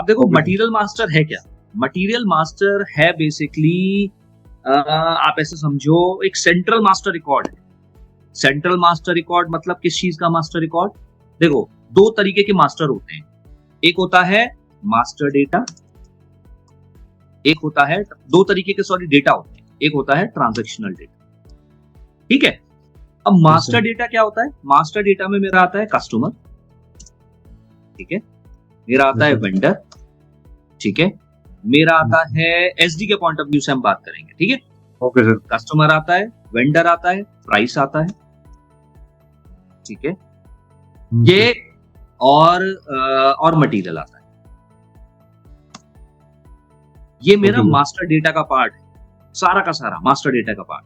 देखो material master है क्या? मटेरियल मास्टर है बेसिकली आप ऐसे समझो एक सेंट्रल मास्टर रिकॉर्ड है। सेंट्रल मास्टर रिकॉर्ड मतलब किस चीज का मास्टर रिकॉर्ड? देखो दो तरीके के मास्टर होते हैं, एक होता है मास्टर डेटा, एक होता है दो तरीके के डेटा होते हैं, एक होता है ट्रांजैक्शनल डेटा। ठीक है, अब मास्टर डेटा क्या होता है? मास्टर डेटा में मेरा आता है कस्टमर, ठीक है, मेरा आता है वेंडर, ठीक है, मेरा आता है एसडी के पॉइंट ऑफ व्यू से हम बात करेंगे, ठीक है। Okay sir. कस्टमर आता है, वेंडर आता है, प्राइस आता है, ठीक है, ये और मटेरियल आता है। ये मेरा मास्टर डेटा का पार्ट है, सारा का सारा मास्टर डेटा का पार्ट।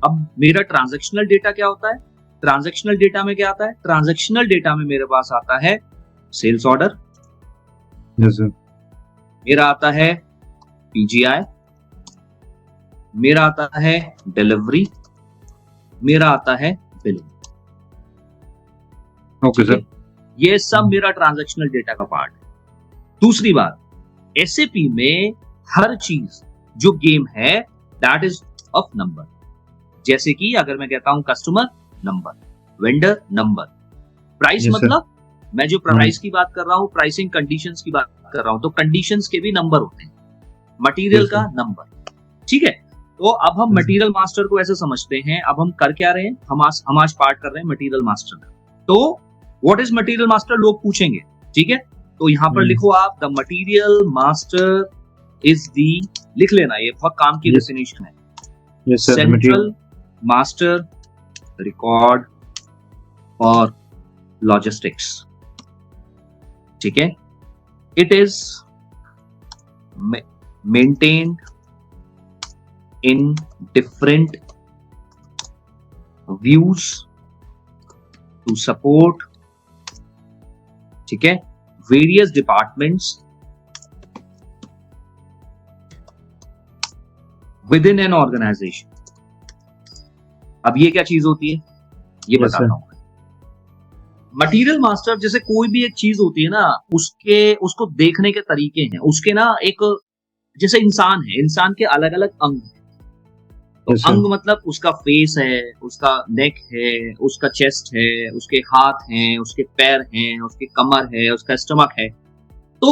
अब मेरा ट्रांजैक्शनल डेटा क्या होता है? ट्रांजैक्शनल डेटा में क्या आता है? ट्रांजैक्शनल डेटा में मेरे पास आता है सेल्स ऑर्डर, यस सर, मेरा आता है पीजीआई, मेरा आता है डिलीवरी, मेरा आता है बिलिंग। ओके सर, ये सब मेरा ट्रांजैक्शनल डेटा का पार्ट है। दूसरी बात, एसएपी में हर चीज जो गेम है दैट इज ऑफ नंबर। जैसे कि अगर मैं कहता हूं customer number, vendor number, price मतलब मैं जो प्राइस की बात कर रहा हूं, प्राइसिंग कंडीशंस की बात कर रहा हूं, तो कंडीशंस के भी नंबर होते हैं, मटेरियल का नंबर, ठीक है। तो अब हम मटेरियल मास्टर को ऐसे समझते हैं, अब हम कर क्या रहे हैं, हम आज पार्ट कर रहे हैं मटेरियल मास्टर का। तो व्हाट इज मटेरियल मास्टर लोग पूछेंगे, ठीक है, तो यहां पर लिखो आप the material master is the, लिख लेना, ये बहुत काम की डेफिनेशन है, सेंट्रल मास्टर रिकॉर्ड और लॉजिस्टिक्स, ठीक है। It is maintained in different views to support, ठीक है, various departments within an organization. अब ये क्या चीज होती है ये बताता हूं। मटेरियल मास्टर जैसे कोई भी एक चीज होती है ना, उसको देखने के तरीके हैं, उसके ना एक जैसे इंसान है, इंसान के अलग अलग अंग हैं। तो अंग मतलब उसका फेस है, उसका नेक है, उसका चेस्ट है, उसके हाथ हैं, उसके पैर हैं, उसके कमर है, उसका स्टमक है। तो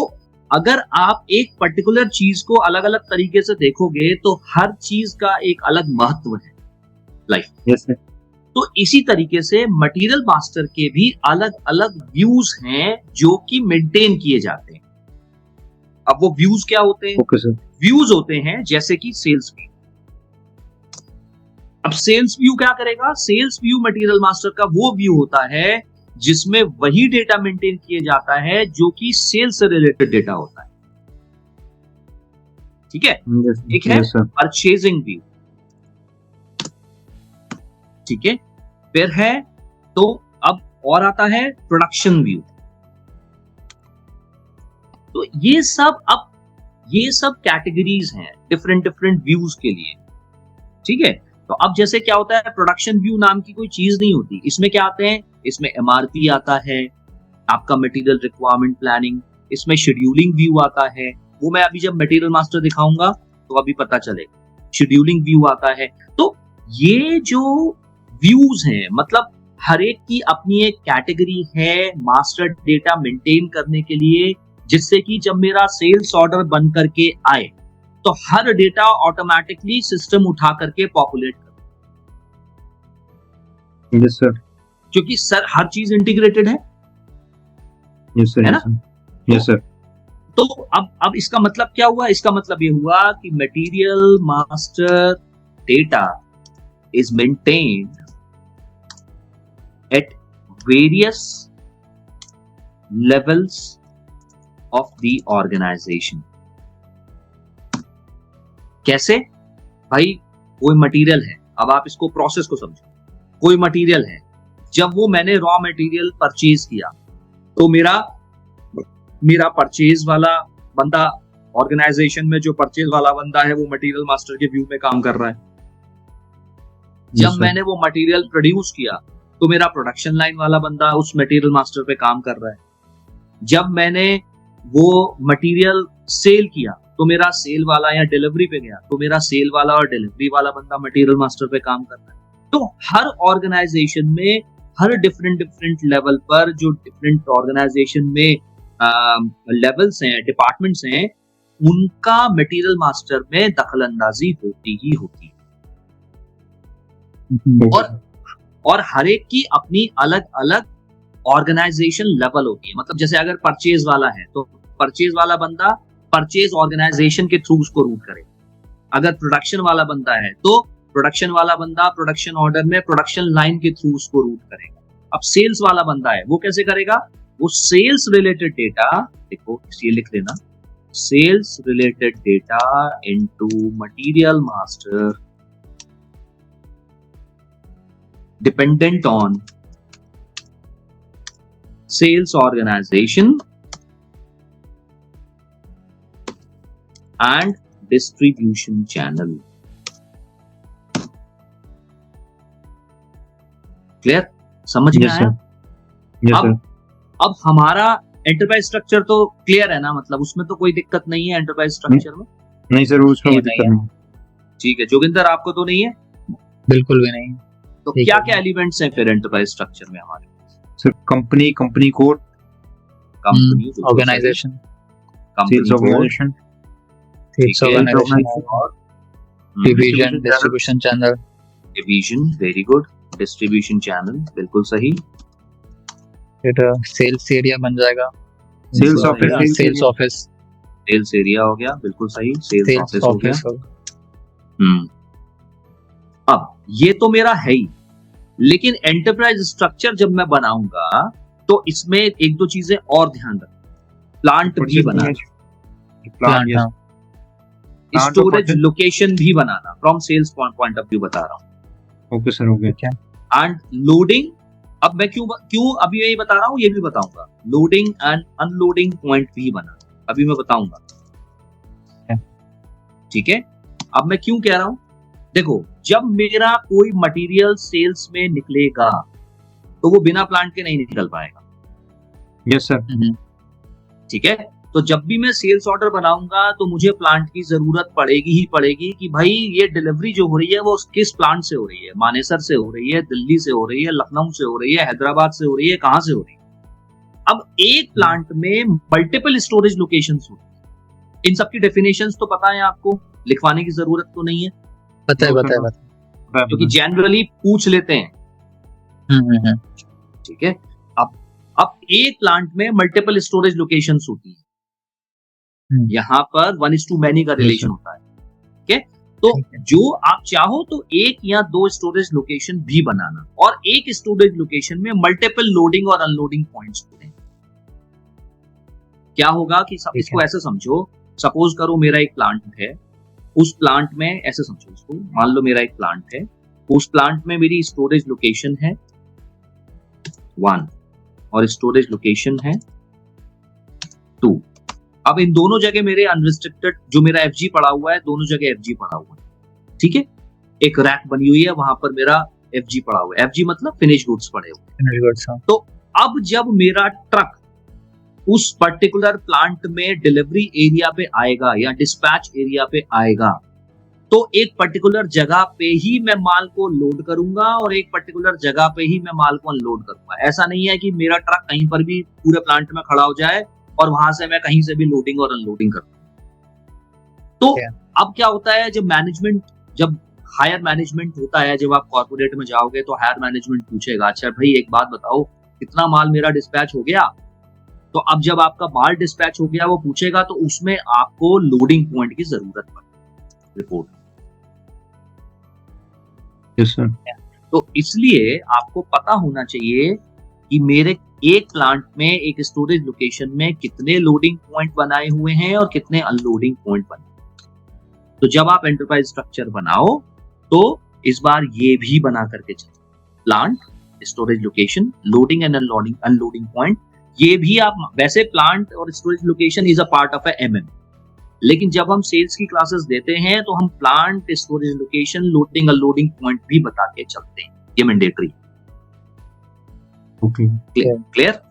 अगर आप एक पर्टिकुलर चीज को अलग अलग तरीके से देखोगे तो हर चीज का एक अलग महत्व है लाइफ। तो इसी तरीके से मटेरियल मास्टर के भी अलग अलग व्यूज हैं जो कि मेंटेन किए जाते हैं। अब वो व्यूज क्या होते हैं? व्यूज होते हैं जैसे कि सेल्स व्यू। अब सेल्स व्यू क्या करेगा? सेल्स व्यू मटेरियल मास्टर का वो व्यू होता है जिसमें वही डेटा मेंटेन किए जाता है जो कि सेल्स से रिलेटेड डेटा होता है, ठीक है। एक है परचेजिंग व्यू, ठीक है, फिर है तो अब और आता है प्रोडक्शन व्यू। तो ये सब कैटेगरीज हैं डिफरेंट व्यूज के लिए, ठीक है। तो अब जैसे क्या होता है, प्रोडक्शन व्यू नाम की कोई चीज नहीं होती। इसमें क्या आते हैं? इसमें एमआरपी आता है, आपका मटेरियल रिक्वायरमेंट प्लानिंग, इसमें शेड्यूलिंग व्यू आता है, वो मैं अभी जब मटेरियल मास्टर दिखाऊंगा तो अभी पता चलेगा। शेड्यूलिंग व्यू आता है। तो ये जो व्यूज हैं मतलब हर एक की अपनी एक कैटेगरी है मास्टर डेटा मेंटेन करने के लिए, जिससे कि जब मेरा सेल्स ऑर्डर बन करके आए तो हर डेटा ऑटोमेटिकली सिस्टम उठा करके पॉपुलेट कर। यस सर, क्योंकि सर हर चीज इंटीग्रेटेड है। यस सर, है ना? Yes sir. तो अब इसका मतलब क्या हुआ? इसका मतलब ये हुआ कि material master data is maintained at various levels of the organization। कैसे भाई? कोई मटेरियल है, अब आप इसको प्रोसेस को समझो। कोई मटेरियल है, जब वो मैंने रॉ मटेरियल परचेज किया तो मेरा परचेज वाला बंदा, ऑर्गेनाइजेशन में जो परचेज वाला बंदा है वो मटेरियल मास्टर के व्यू में काम कर रहा है। जब मैंने वो मटेरियल प्रोड्यूस किया तो मेरा प्रोडक्शन लाइन वाला बंदा उस मटेरियल मास्टर पे काम कर रहा है। जब मैंने वो मटेरियल सेल किया तो मेरा सेल वाला या डिलीवरी पे गया तो मेरा सेल वाला और डिलीवरी वाला बंदा मटेरियल मास्टर पे काम कर रहा है। तो हर ऑर्गेनाइजेशन में हर डिफरेंट लेवल पर जो डिफरेंट ऑर्गेनाइजेशन में लेवल्स हैं, डिपार्टमेंट्स हैं, उनका मटेरियल मास्टर में दखल अंदाजी होती ही होती है। और हर एक की अपनी अलग अलग ऑर्गेनाइजेशन लेवल होती है। मतलब जैसे अगर परचेज वाला है तो परचेज वाला बंदा परचेज ऑर्गेनाइजेशन के थ्रू उसको रूट करे। अगर प्रोडक्शन वाला बंदा है तो प्रोडक्शन वाला बंदा प्रोडक्शन ऑर्डर में प्रोडक्शन लाइन के थ्रू उसको रूट करेगा। अब सेल्स वाला बंदा है वो कैसे करेगा? वो सेल्स रिलेटेड डेटा, देखो ये लिख लेना, sales related data into material master dependent on sales organization and distribution channel. Clear? समझ में आया? अब हमारा एंटरप्राइज स्ट्रक्चर तो क्लियर है ना, मतलब उसमें तो कोई दिक्कत नहीं है एंटरप्राइज स्ट्रक्चर में? नहीं सर, उसमें कोई दिक्कत नहीं। ठीक है, जोगिंदर आपको तो नहीं है? बिल्कुल भी नहीं। तो क्या क्या एलिमेंट्स हैं फिर एंटरप्राइज स्ट्रक्चर में हमारे? Sir company code, company organization, sales organization, division, distribution channel, division, very good, distribution channel, बिल्कुल सही। फिर सेल्स एरिया बन जाएगा, सेल्स ऑफिस, सेल्स एरिया हो गया, बिल्कुल सही, सेल्स ऑफिस हो गया। अब ये तो मेरा है ही, लेकिन एंटरप्राइज स्ट्रक्चर जब मैं बनाऊंगा तो इसमें एक दो चीजें और ध्यान रखना। प्लांट भी बनाना, स्टोरेज लोकेशन भी बनाना, from sales point of view बता रहा हूँ। ओके सर, हो गया। एंड लोडिंग, अब मैं क्यों अभी यही बता रहा हूँ, ये भी बताऊंगा। लोडिंग एंड अनलोडिंग पॉइंट भी बनाना, अभी मैं बताऊंगा। ठीक है, अब मैं क्यों कह रहा हूं, देखो जब मेरा कोई मटेरियल सेल्स में निकलेगा तो वो बिना प्लांट के नहीं निकल पाएगा। Yes sir. ठीक है, तो जब भी मैं सेल्स ऑर्डर बनाऊंगा तो मुझे प्लांट की जरूरत पड़ेगी ही पड़ेगी कि भाई ये डिलीवरी जो हो रही है वो किस प्लांट से हो रही है, मानेसर से हो रही है, दिल्ली से हो रही है, लखनऊ से हो रही है, हैदराबाद से हो रही है, कहां से हो रही है। अब एक प्लांट में मल्टीपल स्टोरेज लोकेशंस होती है, इन सबकी डेफिनेशंस तो पता है आपको, लिखवाने की जरूरत तो नहीं है। पता है क्योंकि जनरली पूछ लेते हैं। ठीक है, अब एक प्लांट में मल्टीपल स्टोरेज लोकेशंस होती है, यहां पर 1:many का रिलेशन होता है। ठीक है, तो जो आप चाहो तो एक या दो स्टोरेज लोकेशन भी बनाना, और एक स्टोरेज लोकेशन में मल्टीपल लोडिंग और अनलोडिंग पॉइंट्स होते हैं। क्या होगा कि इसको ऐसे समझो, सपोज करो मेरा एक प्लांट है, उस प्लांट में ऐसे समझो इसको, मान लो मेरा एक प्लांट है, उस प्लांट में मेरी स्टोरेज लोकेशन है 1 और स्टोरेज लोकेशन है 2। अब इन दोनों जगह मेरे अनरिस्ट्रिक्टेड जो मेरा एफजी पड़ा हुआ है, दोनों जगह एफजी पड़ा हुआ है। ठीक है, एक रैक बनी हुई है, वहां पर मेरा एफजी पड़ा हुआ है। एफजी मतलब फिनिश गुड्स पड़े हुए। तो अब जब मेरा ट्रक उस पर्टिकुलर प्लांट में डिलीवरी एरिया पे आएगा या डिस्पैच एरिया पे आएगा, तो एक पर्टिकुलर जगह पे ही मैं माल को लोड करूंगा और एक पर्टिकुलर जगह पे ही मैं माल को अनलोड करूंगा। ऐसा नहीं है कि मेरा ट्रक कहीं पर भी पूरे प्लांट में खड़ा हो जाए और वहां से मैं कहीं से भी लोडिंग और अनलोडिंग करूंगा। तो अब क्या होता है, जब हायर मैनेजमेंट होता है, जब आप कॉर्पोरेट में जाओगे तो हायर मैनेजमेंट पूछेगा, अच्छा भाई एक बात बताओ, कितना माल मेरा डिस्पैच हो गया। तो अब जब आपका माल डिस्पैच हो गया वो पूछेगा, तो उसमें आपको लोडिंग पॉइंट की जरूरत पड़ेगी रिपोर्ट। Yes sir. तो इसलिए आपको पता होना चाहिए कि मेरे एक प्लांट में एक स्टोरेज लोकेशन में कितने लोडिंग पॉइंट बनाए हुए हैं और कितने अनलोडिंग पॉइंट बनाए। तो जब आप एंटरप्राइज स्ट्रक्चर बनाओ तो इस बार ये भी बना करके चलो, plant, storage location, loading and unloading point. ये भी आप, वैसे प्लांट और storage location is a part of MM, लेकिन जब हम सेल्स की क्लासेस देते हैं तो हम plant, storage location, loading unloading point भी बता के चलते हैं, ये मैंडेटरी। ओके, क्लियर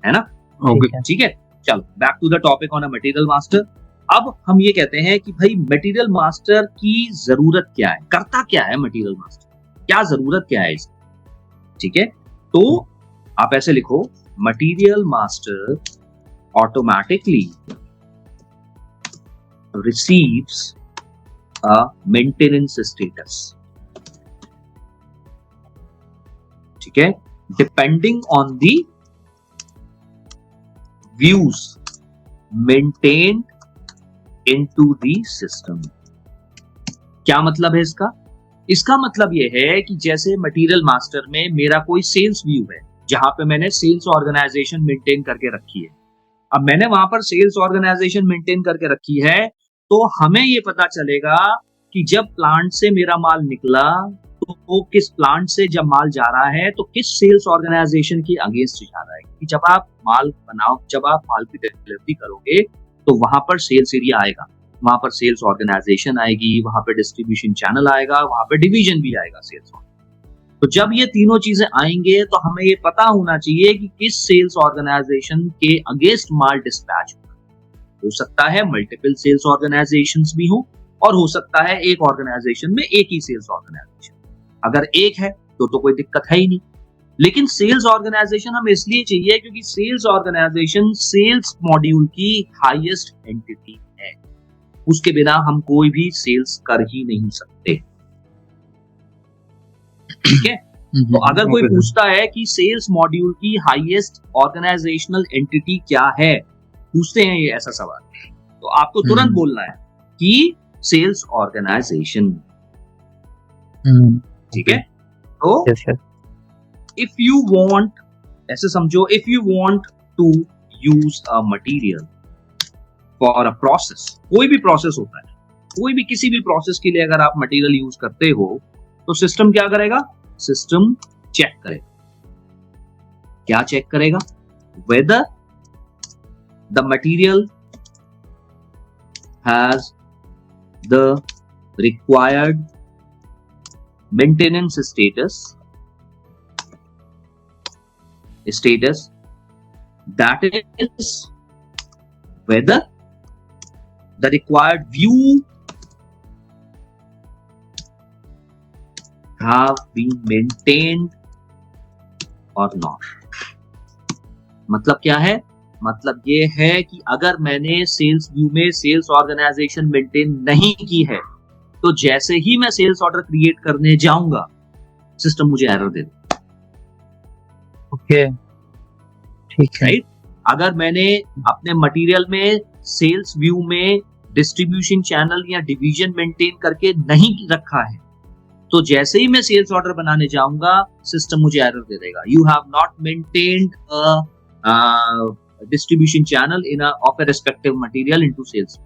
है ना? ओके, ठीक है। चलो back to the topic on a material master. अब हम ये कहते हैं कि भाई मटेरियल मास्टर की जरूरत क्या है, करता क्या है मटेरियल मास्टर, क्या जरूरत क्या है इसकी। ठीक है, तो आप ऐसे लिखो, material master automatically receives a maintenance status, ठीक है, depending on the views maintained into the system. क्या मतलब है इसका? इसका मतलब यह है कि जैसे मटेरियल मास्टर में मेरा कोई सेल्स व्यू है जहां पे मैंने सेल्स ऑर्गेनाइजेशन मेंटेन करके रखी है। अब मैंने वहां पर सेल्स ऑर्गेनाइजेशन मेंटेन करके रखी है तो हमें ये पता चलेगा कि जब प्लांट से मेरा माल निकला तो वो किस प्लांट से जब माल जा रहा है तो किस सेल्स ऑर्गेनाइजेशन के अगेंस्ट जा रहा है। कि जब आप माल बनाओ, जब आप माल की डिलीवरी करोगे तो वहां पर सेल्स एरिया आएगा, वहां पर सेल्स ऑर्गेनाइजेशन आएगी, वहां पर डिस्ट्रीब्यूशन चैनल आएगा, वहां पर डिवीजन भी आएगा सेल्स। तो जब ये तीनों चीजें आएंगे तो हमें ये पता होना चाहिए कि किस सेल्स ऑर्गेनाइजेशन के अगेंस्ट माल डिस्पैच हो सकता है मल्टीपल सेल्स ऑर्गेनाइजेशंस भी हो और हो सकता है एक ऑर्गेनाइजेशन में एक ही सेल्स ऑर्गेनाइजेशन। अगर एक है तो कोई दिक्कत है ही नहीं, लेकिन सेल्स ऑर्गेनाइजेशन हमें इसलिए चाहिए क्योंकि सेल्स ऑर्गेनाइजेशन सेल्स मॉड्यूल की हाईएस्ट एंटिटी है, उसके बिना हम कोई भी सेल्स कर ही नहीं सकते। ठीक है, तो अगर कोई पूछता है कि सेल्स मॉड्यूल की हाईएस्ट ऑर्गेनाइजेशनल एंटिटी क्या है, पूछते हैं ये ऐसा सवाल, तो आपको तुरंत बोलना है कि सेल्स ऑर्गेनाइजेशन। ठीक है, तो इफ यू वांट, ऐसे समझो, if you want to use a material for a process, कोई भी प्रोसेस होता है, कोई भी किसी भी प्रोसेस के लिए अगर आप मटेरियल यूज करते हो तो सिस्टम क्या करेगा? सिस्टम चेक करेगा। क्या चेक करेगा? Whether the material has the required maintenance status that is whether the required view have been maintained or not। मतलब क्या है? मतलब ये है कि अगर मैंने सेल्स व्यू में सेल्स ऑर्गेनाइजेशन मेंटेन नहीं की है तो जैसे ही मैं सेल्स ऑर्डर क्रिएट करने जाऊंगा सिस्टम मुझे एरर दे देगा। ओके, ठीक है। राइट, अगर मैंने अपने मटेरियल में सेल्स व्यू में डिस्ट्रीब्यूशन चैनल या डिवीजन मेंटेन करके नहीं रखा है तो जैसे ही मैं सेल्स ऑर्डर बनाने जाऊंगा सिस्टम मुझे एरर दे देगा। You have not maintained distribution channel in of a respective material into sales,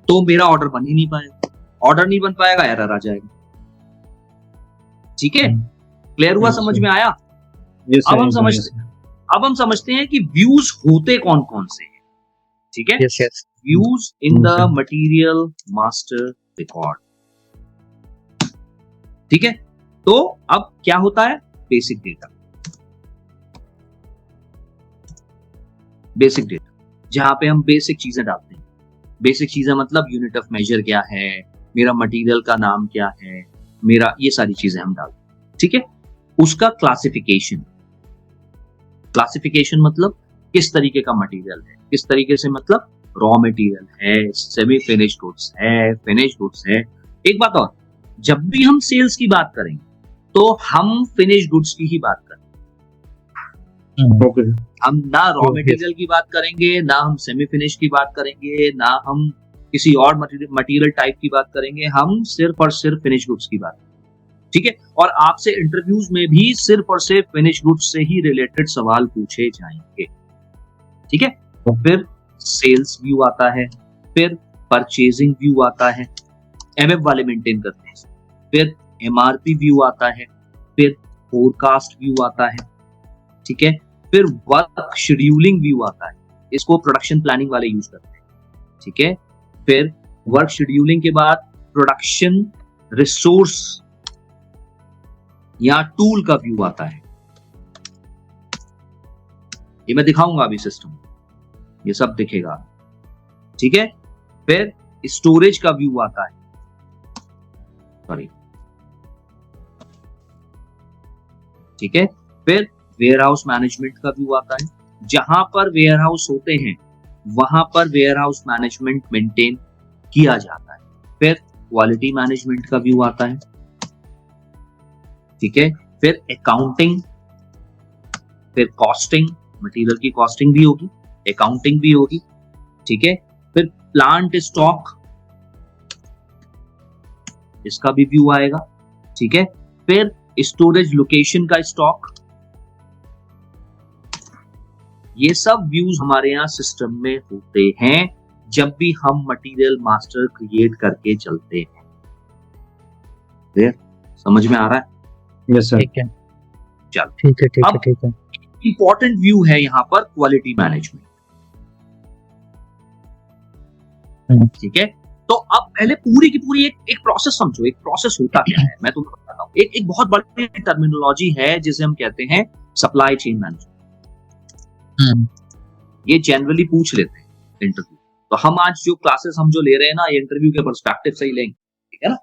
तो मेरा ऑर्डर बन ही नहीं पाएगा। ऑर्डर नहीं बन पाएगा, एरर आ जाएगा। ठीक है, क्लियर हुआ? समझ में आया? अब हम समझते हैं कि व्यूज होते कौन कौन से हैं। ठीक है, views in the material master record. ठीक है, तो अब क्या होता है? बेसिक डेटा, बेसिक डेटा जहां पे हम बेसिक चीजें डालते हैं। बेसिक चीजें मतलब यूनिट ऑफ मेजर क्या है, मेरा मटेरियल का नाम क्या है, मेरा, ये सारी चीजें हम डालते हैं। ठीक है, उसका क्लासिफिकेशन, क्लासिफिकेशन मतलब किस तरीके का मटेरियल है, किस तरीके से, मतलब रॉ मटेरियल है, सेमी फिनिश्ड गुड्स है, फिनिश्ड गुड्स है। एक बात और, जब भी हम सेल्स की बात करेंगे तो हम फिनिश्ड गुड्स की ही बात करेंगे। हम ना रॉ मटेरियल की बात करेंगे, ना हम सेमी फिनिश की बात करेंगे, ना हम किसी और मटेरियल टाइप की बात करेंगे, हम सिर्फ और सिर्फ फिनिश गुड्स की बात। ठीक है, और आपसे इंटरव्यूज में भी सिर्फ और सिर्फ फिनिश गुड्स से ही रिलेटेड सवाल पूछे जाएंगे। ठीक है, तो फिर सेल्स व्यू आता है, फिर परचेजिंग व्यू आता है, एमएफ वाले मेंटेन करते हैं, फिर एमआरपी व्यू आता है, फिर फोरकास्ट व्यू आता है। ठीक है, फिर वर्क शेड्यूलिंग व्यू आता है, इसको प्रोडक्शन प्लानिंग वाले यूज करते हैं। ठीक है, फिर वर्क शेड्यूलिंग के बाद प्रोडक्शन रिसोर्स या टूल का व्यू आता है। ये मैं दिखाऊंगा अभी सिस्टम, ये सब दिखेगा, ठीक है। फिर स्टोरेज का व्यू आता है, सॉरी, ठीक है। फिर वेयरहाउस मैनेजमेंट का व्यू आता है, जहां पर वेयरहाउस होते हैं वहां पर वेयरहाउस मैनेजमेंट मेंटेन किया जाता है। फिर क्वालिटी मैनेजमेंट का व्यू आता है, ठीक है। फिर अकाउंटिंग, फिर कॉस्टिंग, मटेरियल की कॉस्टिंग भी होगी, अकाउंटिंग भी होगी, ठीक है। फिर प्लांट स्टॉक, इसका भी व्यू आएगा, ठीक है। फिर स्टोरेज लोकेशन का स्टॉक, ये सब व्यूज हमारे यहाँ सिस्टम में होते हैं जब भी हम मटेरियल मास्टर क्रिएट करके चलते हैं। समझ में आ रहा है? Yes sir. ठीक है, चल ठीक है, ठीक है, अब ठीक है। इंपॉर्टेंट व्यू है यहाँ पर क्वालिटी मैनेजमेंट, ठीक है। तो अब पहले पूरी की पूरी एक प्रोसेस समझो, एक प्रोसेस होता क्या है मैं तुम्हें बताता हूँ। एक बहुत बड़ी टर्मिनोलॉजी है जिसे हम कहते हैं सप्लाई चेन मैनेजमेंट। ये जनरली पूछ लेते हैं इंटरव्यू, तो हम आज जो क्लासेस हम जो ले रहे हैं ना, ये इंटरव्यू के पर्सपेक्टिव से ही लेंगे, ठीक है ना।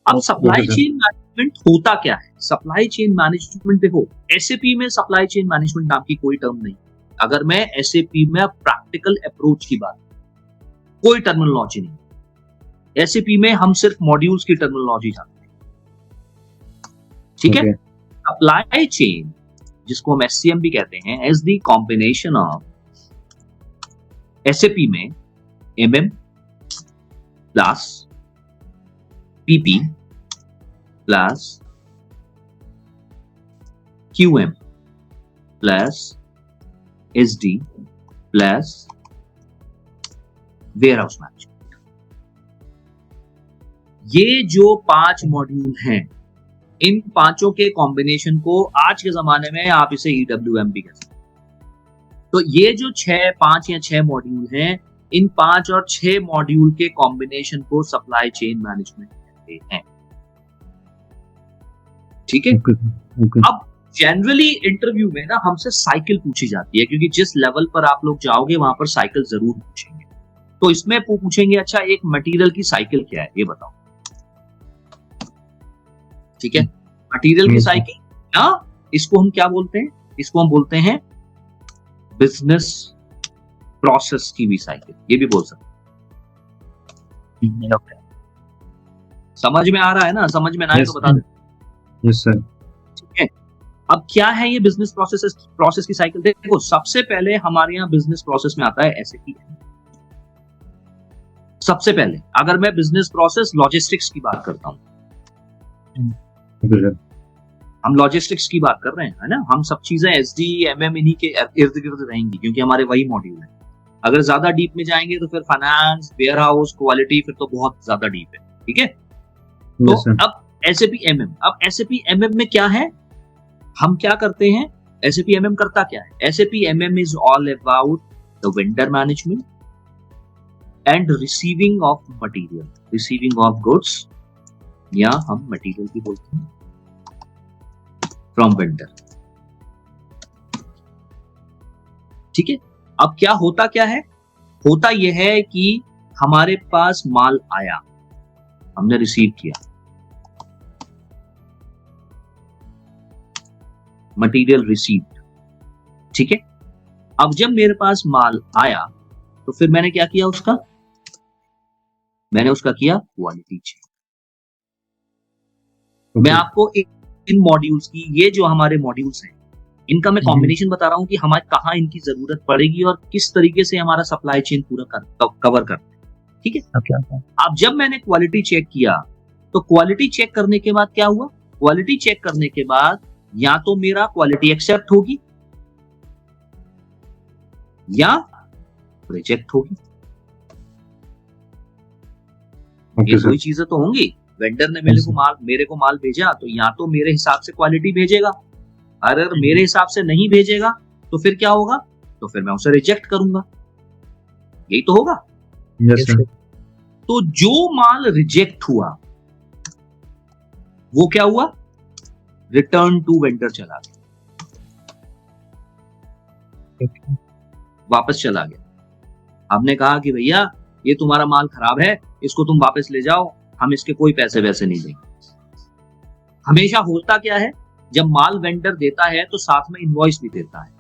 अब सप्लाई चेन मैनेजमेंट होता क्या है? सप्लाई चेन मैनेजमेंट, देखो एसएपी में सप्लाई चेन मैनेजमेंट नाम की कोई टर्म नहीं। अगर मैं एसएपी में प्रैक्टिकल अप्रोच की बात, कोई टर्मिनोलॉजी नहीं। एसएपी में हम सिर्फ मॉड्यूल्स की टर्मिनोलॉजी जानते हैं, ठीक है। सप्लाई चेन, जिसको हम एससीएम भी कहते हैं, as the combination of SAP में MM plus PP plus QM plus SD plus warehouse management. ये जो 5 मॉड्यूल हैं, इन पांचों के कॉम्बिनेशन को आज के जमाने में आप इसे ईडब्ल्यूएम भी कह सकते हैं। तो ये जो 5 या 6 मॉड्यूल हैं, इन 5 और 6 मॉड्यूल के कॉम्बिनेशन को सप्लाई चेन मैनेजमेंट कहते हैं, ठीक है। अब जनरली इंटरव्यू में ना हमसे साइकिल पूछी जाती है, क्योंकि जिस लेवल पर आप लोग जाओगे वहां पर साइकिल जरूर पूछेंगे। तो इसमें पूछेंगे, अच्छा एक मटेरियल की साइकिल क्या है ये बताओ, ठीक है। मटेरियल की साइकिल ना, इसको हम क्या बोलते हैं? इसको हम बोलते हैं बिजनेस प्रोसेस की भी साइकिल, ये भी बोल सकते हैं। समझ में आ रहा है ना? समझ में ना आए तो बता दे। Yes sir. ठीक है। अब क्या है ये बिजनेस प्रोसेस की साइकिल? देखो, सबसे पहले हमारे यहाँ बिजनेस प्रोसेस में आता है एसएपी। सबसे पहले अगर मैं बिजनेस प्रोसेस लॉजिस्टिक्स की बात करता हूं, हम लॉजिस्टिक्स की बात कर रहे हैं, है ना। हम सब चीजें एसडी एमएम इन्हीं के इर्द गिर्द रहेंगी, क्योंकि हमारे वही मॉड्यूल है। अगर ज्यादा डीप में जाएंगे तो फिर फाइनेंस, वेयरहाउस, क्वालिटी, फिर तो बहुत ज्यादा डीप है, ठीक है। तो अब एसएपी एमएम, अब एसएपी एमएम में क्या है, हम क्या करते हैं? एसएपी एमएम करता क्या है? SAP MM is all about the vendor management and receiving of material, receiving of goods, या हम मटेरियल भी बोलते हैं, फ्रॉम वेंडर, ठीक है। अब क्या होता क्या है? होता यह है कि हमारे पास माल आया, हमने रिसीव किया, मटेरियल रिसीव्ड, ठीक है। अब जब मेरे पास माल आया तो फिर मैंने क्या किया? मैंने उसका किया क्वालिटी चेक। मैं आपको इन मॉड्यूल्स की, ये जो हमारे मॉड्यूल्स हैं, इनका मैं कॉम्बिनेशन बता रहा हूं कि हमारे कहाँ इनकी जरूरत पड़ेगी और किस तरीके से हमारा सप्लाई चेन पूरा कवर करते हैं, ठीक है। अब जब मैंने क्वालिटी चेक किया, तो क्वालिटी चेक करने के बाद क्या हुआ? क्वालिटी चेक करने के बाद या तो मेरा क्वालिटी एक्सेप्ट होगी या रिजेक्ट होगी। ये दो चीजें तो होंगी। वेंडर ने मेरे को माल भेजा, तो या तो मेरे हिसाब से क्वालिटी भेजेगा, अगर मेरे हिसाब से नहीं भेजेगा तो फिर क्या होगा? तो फिर मैं उसे रिजेक्ट करूंगा, यही तो होगा। Yes sir. तो जो माल रिजेक्ट हुआ वो क्या हुआ? रिटर्न टू वेंडर चला गया। वापस चला गया। हमने कहा कि भैया ये तुम्हारा माल खराब है, इसको तुम वापस ले जाओ, हम इसके कोई पैसे वैसे नहीं देंगे। हमेशा होता क्या है, जब माल वेंडर देता है तो साथ में इनवॉइस भी देता है।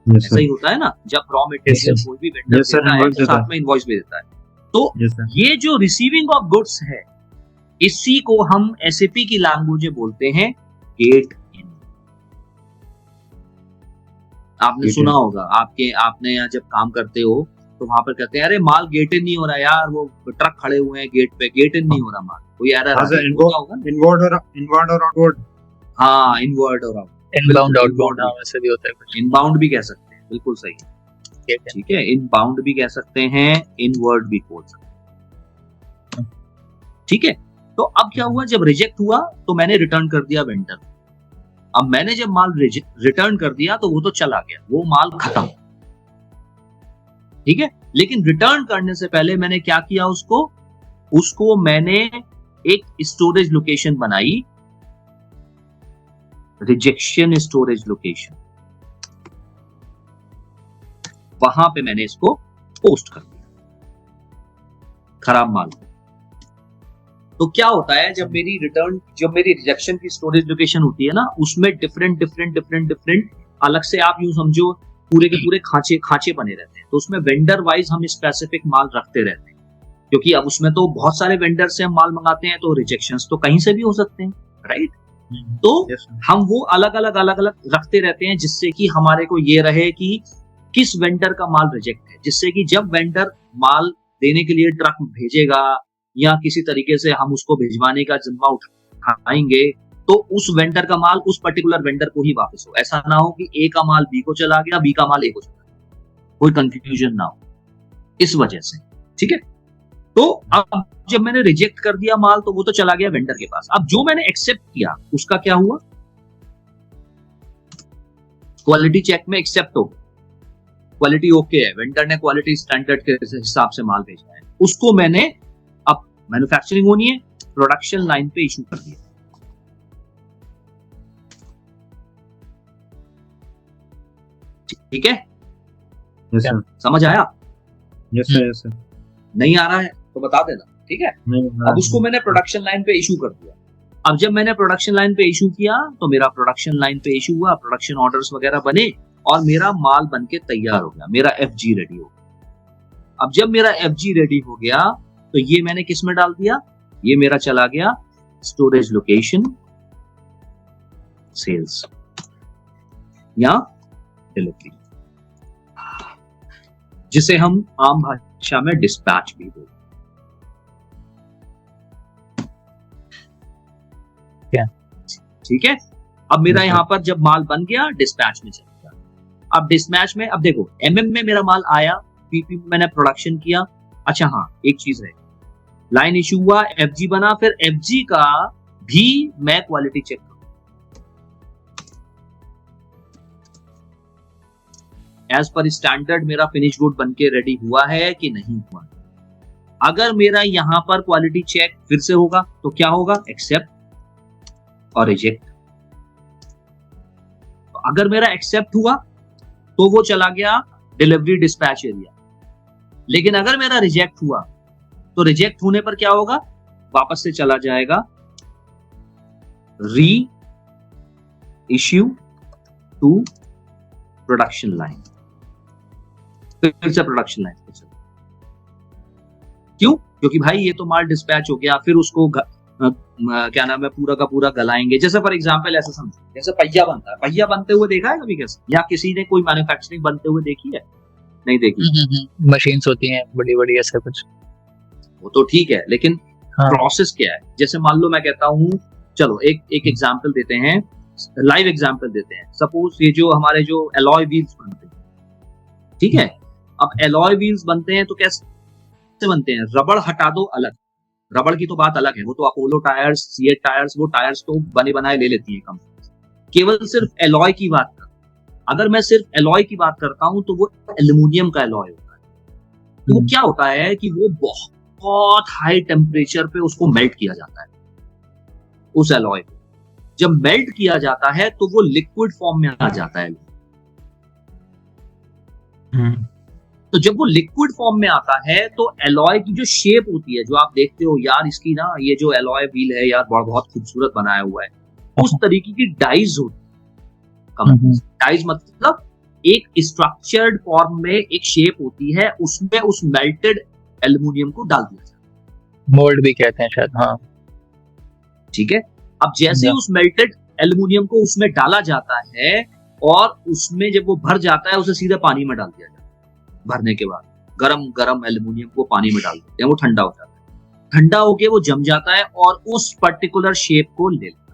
Yes, ऐसा sir. ही होता है ना, जब रॉ मटेरियल Yes, कोई भी वेंडर Yes, sir, देता है invoice तो देता साथ में इनवॉइस भी देता है। तो Yes, sir. ये जो रिसीविंग ऑफ गुड्स है, इसी को हम एसएपी की लैंग्वेज में बोलते हैं गेट इन। आपने Gate सुना in. होगा, आपने यहाँ जब काम करते हो तो वहां पर कहते हैं अरे माल गेट इन नहीं हो रहा यार, वो ट्रक खड़े हुए हैं गेट पे, गेट इन नहीं हो रहा माल, कोई एरर हाँ, sir, होगा ना। inward और outward. हाँ, इनवर्ड और आउट, इनबाउंड बिल्कुल, आउटबाउंड inbound वैसे भी होता है कुछ। इनबाउंड भी कह सकते हैं, बिल्कुल सही है। ठीक है। ठीक है, इनबाउंड भी कह सकते हैं, इनवर्ड भी बोल सकते हैं। ठीक है, तो अब क्या हुआ, जब रिजेक्ट हुआ तो मैंने रिटर्न कर दिया वेंडर। अब मैंने जब माल रिटर्न कर दिया तो वो तो चला गया, वो माल खत्म। ठीक है, लेकिन रिटर्न करने से पहले मैंने क्या किया, उसको मैंने एक स्टोरेज लोकेशन बनाई, रिजेक्शन स्टोरेज लोकेशन, वहां पे मैंने इसको पोस्ट कर दिया खराब माल को। तो क्या होता है, जब मेरी रिजेक्शन की स्टोरेज लोकेशन होती है ना, उसमें डिफरेंट अलग से आप यूं समझो पूरे के पूरे खांचे बने रहते हैं। तो उसमें वेंडर वाइज हम स्पेसिफिक माल रखते रहते हैं, क्योंकि अब उसमें तो बहुत सारे वेंडर से हम माल मंगाते हैं, तो रिजेक्शंस तो कहीं से भी हो सकते हैं, राइट। तो Yes, sir. हम वो अलग अलग रखते रहते हैं, जिससे कि हमारे को ये रहे कि किस वेंडर का माल रिजेक्ट है, जिससे कि जब वेंडर माल देने के लिए ट्रक भेजेगा या किसी तरीके से हम उसको भिजवाने का जिम्मा उठाएंगे, तो उस वेंडर का माल उस पर्टिकुलर वेंडर को ही वापस हो। ऐसा ना हो कि ए का माल बी को चला गया, बी का माल ए को चला गया, कोई कंफ्यूजन ना हो इस वजह से। ठीक है, तो अब जब मैंने रिजेक्ट कर दिया माल तो वो तो चला गया वेंडर के पास। अब जो मैंने एक्सेप्ट किया उसका क्या हुआ, क्वालिटी चेक में एक्सेप्ट हो गया, क्वालिटी ओके है, वेंडर ने क्वालिटी स्टैंडर्ड के हिसाब से माल भेजा है, उसको मैंने, अब मैन्युफैक्चरिंग होनी है, प्रोडक्शन लाइन पे इशू कर दिया। ठीक है, Yes, sir. समझ आया? Yes, sir. Yes, sir. नहीं आ रहा है तो बता देना। ठीक है, नहीं, अब उसको मैंने प्रोडक्शन लाइन पे इशू कर दिया। अब जब मैंने प्रोडक्शन लाइन पे इशू किया तो मेरा प्रोडक्शन लाइन पे इशू हुआ, प्रोडक्शन ऑर्डर्स वगैरह बने और मेरा माल बन के तैयार हो गया, मेरा एफजी रेडी हो गया। अब जब मेरा एफजी रेडी हो गया तो ये मैंने किस में डाल दिया, ये मेरा चला गया स्टोरेज लोकेशन सेल्स या डिलीवरी, जिसे हम आम भाषा में डिस्पैच भी बोलते हैं। ठीक है, अब मेरा यहाँ पर जब माल बन गया डिस्पैच में चला गया। अब डिस्पैच में, अब देखो एमएम में मेरा माल आया, पीपी में मैंने प्रोडक्शन किया। अच्छा हाँ, एक चीज है, लाइन इशू हुआ, एफजी बना, फिर एफजी का भी मैं क्वालिटी चेक करूं एज पर स्टैंडर्ड, मेरा फिनिश गुड बन के रेडी हुआ है कि नहीं हुआ। अगर मेरा यहां पर क्वालिटी चेक फिर से होगा तो क्या होगा, एक्सेप्ट और रिजेक्ट। तो अगर मेरा एक्सेप्ट हुआ तो वो चला गया डिलीवरी डिस्पैच एरिया, लेकिन अगर मेरा रिजेक्ट हुआ तो रिजेक्ट होने पर क्या होगा, वापस से चला जाएगा री इश्यू टू प्रोडक्शन लाइन, फिर से प्रोडक्शन लाइन पे चलो। क्यों? क्योंकि भाई ये तो माल डिस्पैच हो गया, फिर उसको क्या नाम है पूरा का पूरा गलाएंगे। जैसे फॉर एग्जांपल ऐसा समझो, जैसे पहिया बनता है, पहिया बनते हुए देखा है कभी कैसे, या किसी ने कोई मैन्युफैक्चरिंग बनते हुए देखी है? नहीं देखी। मशीन्स होती हैं बड़ी बड़ी ऐसा कुछ, वो तो ठीक है, लेकिन हाँ। प्रोसेस क्या है? जैसे मान लो मैं कहता हूँ, चलो एक एग्जांपल देते हैं, लाइव एग्जांपल देते हैं। सपोज ये जो हमारे जो एलॉय व्हील्स बनते हैं, ठीक है, अब एलॉय व्हील्स बनते हैं तो कैसे बनते हैं, रबड़ हटा दो अलग, रबड़ की तो बात अलग है, वो तो अपोलो टायर्स, सीएट टायर्स, वो टायर्स तो बने बनाए ले लेती है कंपनी। केवल सिर्फ एलॉय की बात कर, अगर मैं सिर्फ एलॉय की बात करता हूं तो वो एल्यूमिनियम का एलॉय होता है। तो वो क्या होता है कि वो बहुत हाई टेम्परेचर पे उसको मेल्ट किया जाता है। उस एलॉय को जब मेल्ट किया जाता है तो वो लिक्विड फॉर्म में आ जाता है, तो जब वो लिक्विड फॉर्म में आता है तो एलॉय की जो शेप होती है, जो आप देखते हो यार इसकी ना, ये जो एलॉय व्हील है यार बहुत खूबसूरत बनाया हुआ है, उस तरीके की डाइज होती है। डाइज मतलब एक स्ट्रक्चर्ड फॉर्म में एक शेप होती है, उसमें उस मेल्टेड एल्युमिनियम को डाल दिया जाता है। मोल्ड भी कहते हैं शायद। हाँ ठीक है। अब जैसे उस मेल्टेड एल्युमिनियम को उसमें डाला जाता है और उसमें जब वो भर जाता है उसे सीधे पानी में डाल दिया जाता है। भरने के बाद गरम एल्युमिनियम को पानी में डाल देते हैं, वो ठंडा हो जाता है। ठंडा होके वो जम जाता है और उस पर्टिकुलर शेप को ले लेता है।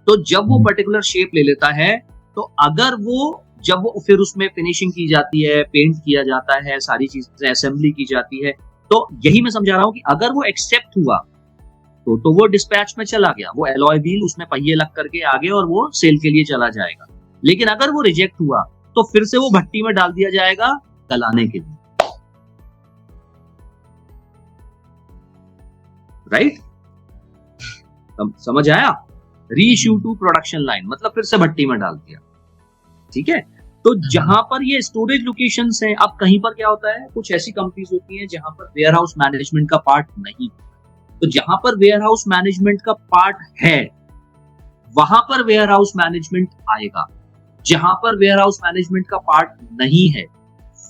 तो जब वो पर्टिकुलर शेप ले लेता है तो अगर वो जब वो फिर उसमें फिनिशिंग की जाती है, पेंट किया जाता है, सारी चीजें असेंबली की जाती है, तो यही मैं समझा रहा हूं कि अगर वो एक्सेप्ट हुआ तो वो डिस्पैच में चला गया, वो एलॉय व्हील उसमें पहिए लग करके आगे और वो सेल के लिए चला जाएगा। लेकिन अगर वो रिजेक्ट हुआ तो फिर से वो भट्टी में डाल दिया जाएगा गलाने के लिए। राइट? समझ आया? रीइश्यू टू प्रोडक्शन लाइन मतलब फिर से भट्टी में डाल दिया। ठीक है। तो जहां पर ये स्टोरेज लोकेशंस हैं, अब कहीं पर क्या होता है, कुछ ऐसी कंपनीज होती हैं जहां पर वेयर हाउस मैनेजमेंट का पार्ट नहीं, तो जहां पर वेयर हाउस मैनेजमेंट का पार्ट है वहां पर वेयर हाउस मैनेजमेंट आएगा। जहां पर वेयर हाउस मैनेजमेंट का पार्ट नहीं है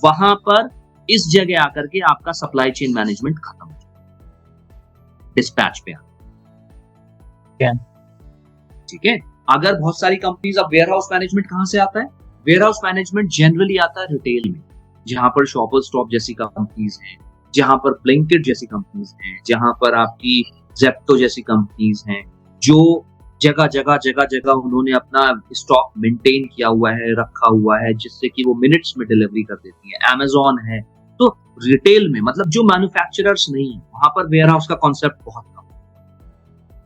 वहां पर इस जगह आकर के आपका सप्लाई चेन मैनेजमेंट खत्म हो जाएगा, डिस्पैच पे आएगा। ठीक है। अगर बहुत सारी कंपनीज, अब वेयर हाउस मैनेजमेंट कहां से आता है? वेयर हाउस मैनेजमेंट जनरली आता है रिटेल में, जहां पर शॉपर स्टॉप जैसी कंपनीज हैं, जहां पर ब्लिंकिट जैसी कंपनीज हैं, जहां पर आपकी जेप्टो जैसी कंपनीज हैं, जो जगह उन्होंने अपना स्टॉक मेंटेन किया हुआ है, रखा हुआ है, जिससे कि वो मिनट्स में डिलीवरी कर देती है। अमेज़न है। तो रिटेल में मतलब जो मैन्युफैक्चरर्स नहीं, वहां पर वेयर हाउस का कॉन्सेप्ट बहुत कम है।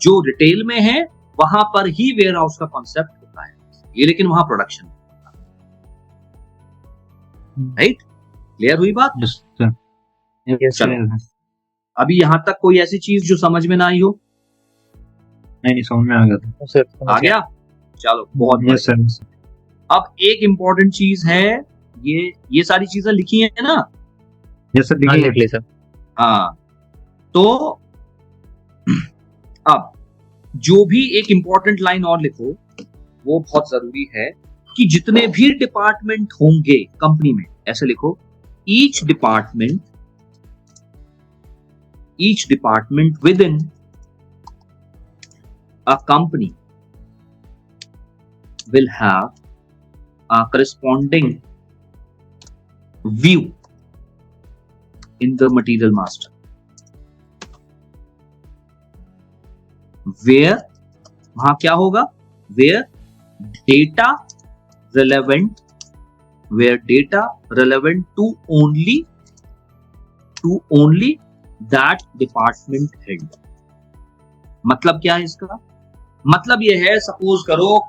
जो रिटेल में है वहां पर ही वेयर हाउस का कॉन्सेप्ट होता है ये, लेकिन वहां प्रोडक्शन होता है। राइट? क्लियर हुई बात? चलो, अभी यहां तक कोई ऐसी चीज जो समझ में ना आई हो? नहीं समझ में आ गया। आ गया? चलो बहुत यस सर। अब एक इंपॉर्टेंट चीज है, ये सारी चीजें लिखी है ना? यस सर, लिख ली सर। हाँ, तो अब जो भी एक इंपॉर्टेंट लाइन और लिखो, वो बहुत जरूरी है कि जितने भी डिपार्टमेंट होंगे कंपनी में, ऐसे लिखो, each department with in a company will have a corresponding view in the material master, where वहां क्या होगा? where data relevant to only that department head। मतलब क्या है इसका? मतलब ये है, सपोज करो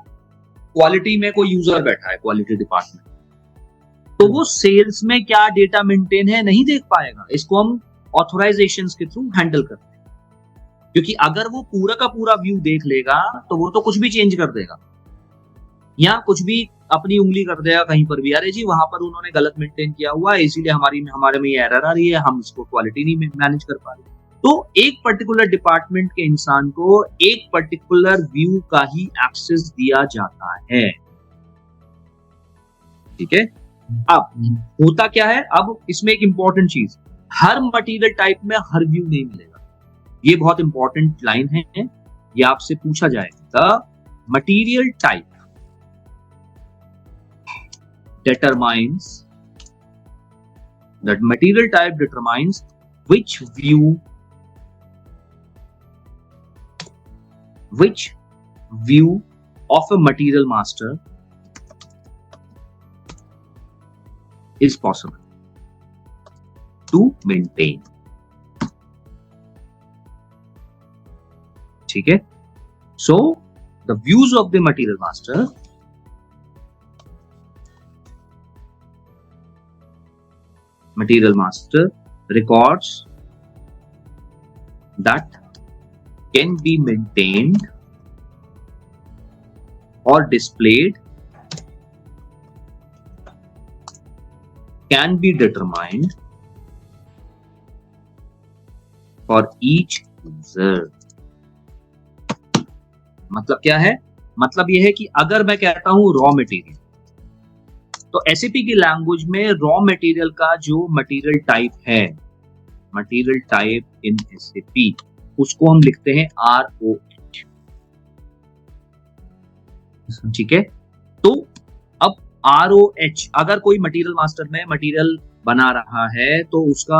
क्वालिटी में कोई यूजर बैठा है, क्वालिटी डिपार्टमेंट, तो वो सेल्स में क्या डेटा मेंटेन है नहीं देख पाएगा। इसको हम ऑथराइजेशंस के थ्रू हैंडल करते हैं, क्योंकि अगर वो पूरा का पूरा व्यू देख लेगा तो वो तो कुछ भी चेंज कर देगा या कुछ भी अपनी उंगली कर देगा कहीं पर भी, अरे जी वहां पर उन्होंने गलत मेंटेन किया हुआ है इसीलिए हमारे में एरर आ रही है, हम इसको क्वालिटी नहीं मैनेज कर पा रहे। तो एक पर्टिकुलर डिपार्टमेंट के इंसान को एक पर्टिकुलर व्यू का ही एक्सेस दिया जाता है। ठीक है। अब होता क्या है, अब इसमें एक इंपॉर्टेंट चीज, हर मटेरियल टाइप में हर व्यू नहीं मिलेगा। ये बहुत इंपॉर्टेंट लाइन है, ये आपसे पूछा जाएगा। The material type determines which view of a material master is possible to maintain। ठीक है। So the views of the material master records that can be maintained or displayed can be determined for each user. मतलब क्या है? मतलब यह है कि अगर मैं कहता हूं रॉ मटेरियल, तो एसएपी की लैंग्वेज में रॉ मटेरियल का जो मटेरियल टाइप है, मटेरियल टाइप इन एसएपी, उसको हम लिखते हैं ROH. ठीक है, तो अब ROH, अगर कोई मटेरियल मास्टर में मटेरियल बना रहा है तो उसका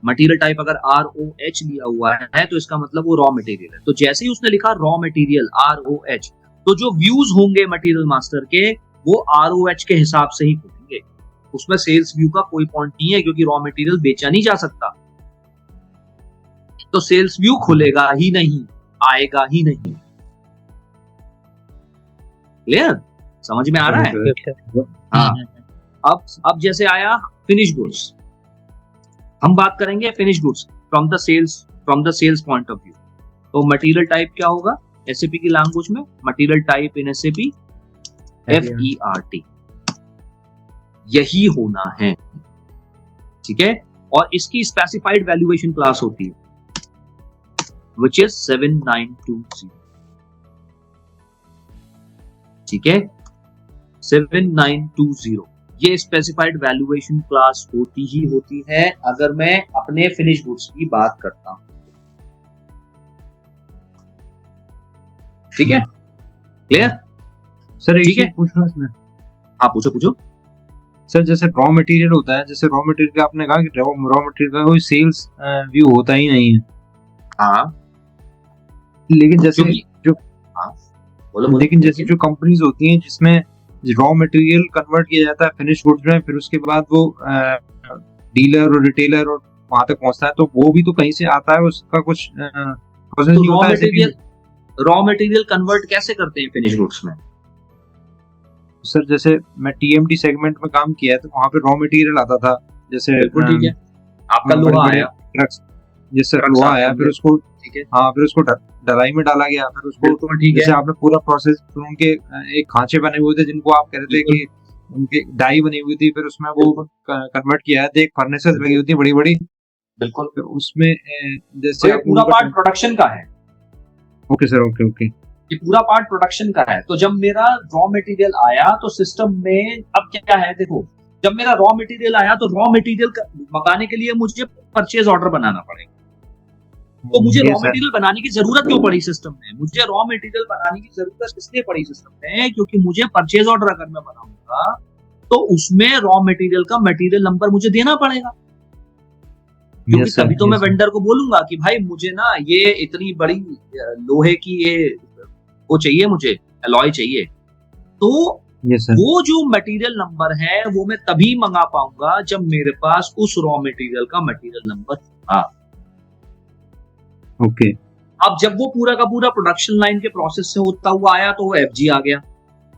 मटेरियल टाइप अगर ROH लिया हुआ है तो इसका मतलब वो रॉ मटेरियल है. तो जैसे ही उसने लिखा रॉ मटेरियल ROH, तो जो व्यूज होंगे मटेरियल मास्टर के वो ROH के हिसाब से ही खुलेंगे. उसमें सेल्स व्यू का कोई पॉइंट नहीं है, क्योंकि रॉ मटेरियल बेचा नहीं जा सकता. तो सेल्स व्यू खुलेगा ही नहीं, आएगा ही नहीं. क्लियर? समझ में आ रहा है? हाँ. अब जैसे आया फिनिश गुड्स, हम बात करेंगे finish goods from the sales point of view. तो मटेरियल टाइप क्या होगा एसएपी की लैंग्वेज में? Material type in SAP FERT, यही होना है. ठीक है, और इसकी स्पेसिफाइड वैल्यूएशन क्लास होती है which is 7920. ठीक है, 7920 ये स्पेसिफाइड वैल्यूएशन क्लास होती ही होती है अगर मैं अपने फिनिश गुड्स की बात करता हूं. ठीक है, क्लियर? सर ठीक है, पूछना इसमें. हाँ पूछो. सर जैसे रॉ मटेरियल होता है, जैसे रॉ मटेरियल का आपने कहा कि रॉ मटेरियल का कोई सेल्स व्यू होता ही नहीं है. हाँ, लेकिन जैसे जो हाँ बोलो. लेकिन जैसे जो कंपनीज होती हैं जिसमें रॉ मटेरियल कन्वर्ट किया जाता है फिनिश गुड्स में, फिर उसके बाद वो डीलर और रिटेलर और वहां तक पहुंचता है, तो वो भी तो कहीं से आता है, उसका कुछ प्रोसेस नहीं होता है. रॉ मटेरियल कन्वर्ट कैसे करते हैं फिनिश गुड्स में? सर जैसे मैं TMT सेगमेंट में काम किया है तो वहाँ पे रॉ मटेरियल आता था. जैसे ठीक है, आपका लोहा आया, ट्रक्स, जैसे लोहा आया, फिर उसको ठीक है, हाँ फिर उसको डलाई में डाला गया, फिर उसको जैसे आपने पूरा प्रोसेस, फिर उनके एक खांचे बने हुए थे जिनको आप कह रहे थे कि उनके डाई बनी हुई थी, फिर उसमें वो कन्वर्ट किया है. एक फर्नेसेस लगी होती है बड़ी बड़ी. बिल्कुल, फिर उसमें जैसे पूरा पार्ट प्रोडक्शन का है. Okay sir, okay. ये पूरा पार्ट प्रोडक्शन का है. तो जब मेरा रॉ मटेरियल आया तो सिस्टम में अब क्या है, देखो, जब मेरा रॉ मटेरियल आया तो रॉ मटेरियल मंगाने के लिए मुझे परचेज ऑर्डर बनाना पड़ेगा. तो मुझे रॉ मटेरियल बनाने की जरूरत क्यों पड़ी सिस्टम में? मुझे रॉ मटेरियल बनाने की जरूरत इसलिए पड़ी सिस्टम में क्योंकि मुझे परचेज ऑर्डर अगर मैं बनाऊंगा तो उसमें रॉ मटेरियल का मटेरियल नंबर मुझे देना पड़ेगा. क्योंकि तभी तो मैं वेंडर को बोलूंगा कि भाई मुझे ना ये इतनी बड़ी लोहे की ये वो चाहिए, मुझे अलॉय चाहिए. तो वो जो मटेरियल नंबर है वो मैं तभी मंगा पाऊंगा जब मेरे पास उस रॉ मटेरियल का मटेरियल नंबर होगा. ओके. अब जब वो पूरा का पूरा प्रोडक्शन लाइन के प्रोसेस से होता हुआ आया तो वो FG आ गया.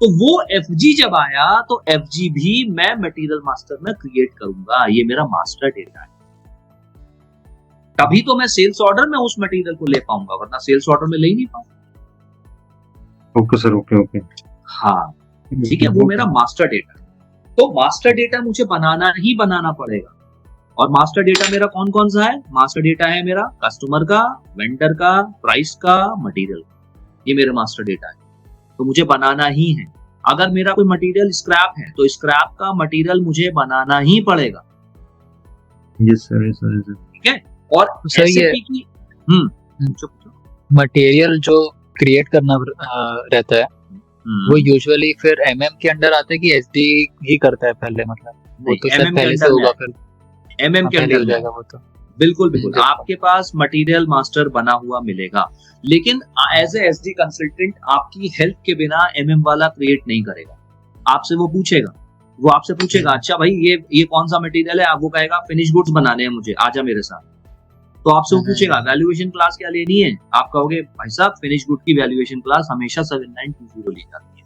तो वो FG जब आया तो FG भी मैं मटेरियल मास्टर में क्रिएट करूंगा. ये मेरा मास्टर डेटा है. तभी तो मैं सेल्स ऑर्डर में उस मटेरियल को ले पाऊंगा, वरना सेल्स ऑर्डर में ले ही नहीं पाऊंगा. Okay sir, okay. हाँ ठीक है, वो मेरा मास्टर डेटा है. तो मास्टर डेटा मुझे बनाना ही बनाना पड़ेगा. और मास्टर डेटा मेरा कौन कौन सा है? मास्टर डेटा है मेरा कस्टमर का, वेंडर का, प्राइस का, मटेरियल. ये मेरा मास्टर डेटा है. तो मुझे बनाना ही है. अगर मेरा कोई मटेरियल स्क्रैप है तो स्क्रैप का मटेरियल मुझे बनाना ही पड़ेगा. Yes sir. ठीक है. और एसएपी की मटेरियल जो क्रिएट करना रहता है वो यूजुअली फिर MM के अंडर आता है कि SD ही करता है पहले? मतलब वो तो शायद पहले से होगा, फिर MM के अंडर जाएगा वो तो. बिल्कुल आपके पास मटेरियल मास्टर बना हुआ मिलेगा, लेकिन एज ए SD कंसल्टेंट आपकी हेल्प के बिना MM वाला क्रिएट नहीं करेगा. आपसे वो आपसे पूछेगा अच्छा भाई ये कौन सा मटेरियल है? आप वो कहेगा फिनिश गुड्स बनाने हैं मुझे, आजा मेरे साथ. तो आपसे वो पूछेगा वैल्यूएशन क्लास क्या लेनी है? आप कहोगे भाई साहब फिनिश गुड की वैल्यूएशन क्लास हमेशा 7920 ली जाती है.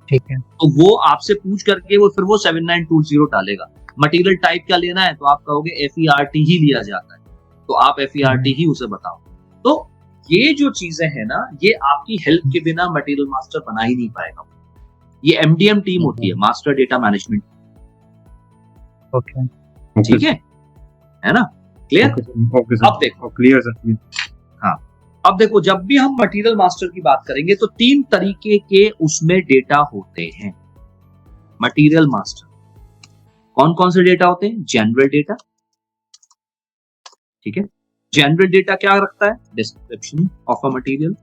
ठीक है. तो वो आपसे पूछ करके वो फिर वो 7920 डालेगा. मटेरियल टाइप क्या लेना है? तो आप कहोगे FERT ही लिया जाता है, तो आप FERT ही उसे बताओ. तो ये जो चीजें हैं ना, ये आपकी हेल्प के बिना मटेरियल मास्टर बना ही नहीं पाएगा. ये MDM टीम होती है, मास्टर डेटा मैनेजमेंट. ओके ठीक है ना, क्लियर? ओके सर, अब देखो, क्लियर सर। हाँ, अब देखो, जब भी हम मटेरियल मास्टर की बात करेंगे तो 3 तरीके के उसमें डेटा होते हैं मटेरियल मास्टर। कौन कौन से डेटा होते हैं? जनरल डेटा, ठीक है। जनरल डेटा क्या रखता है? डिस्क्रिप्शन ऑफ अ मटेरियल,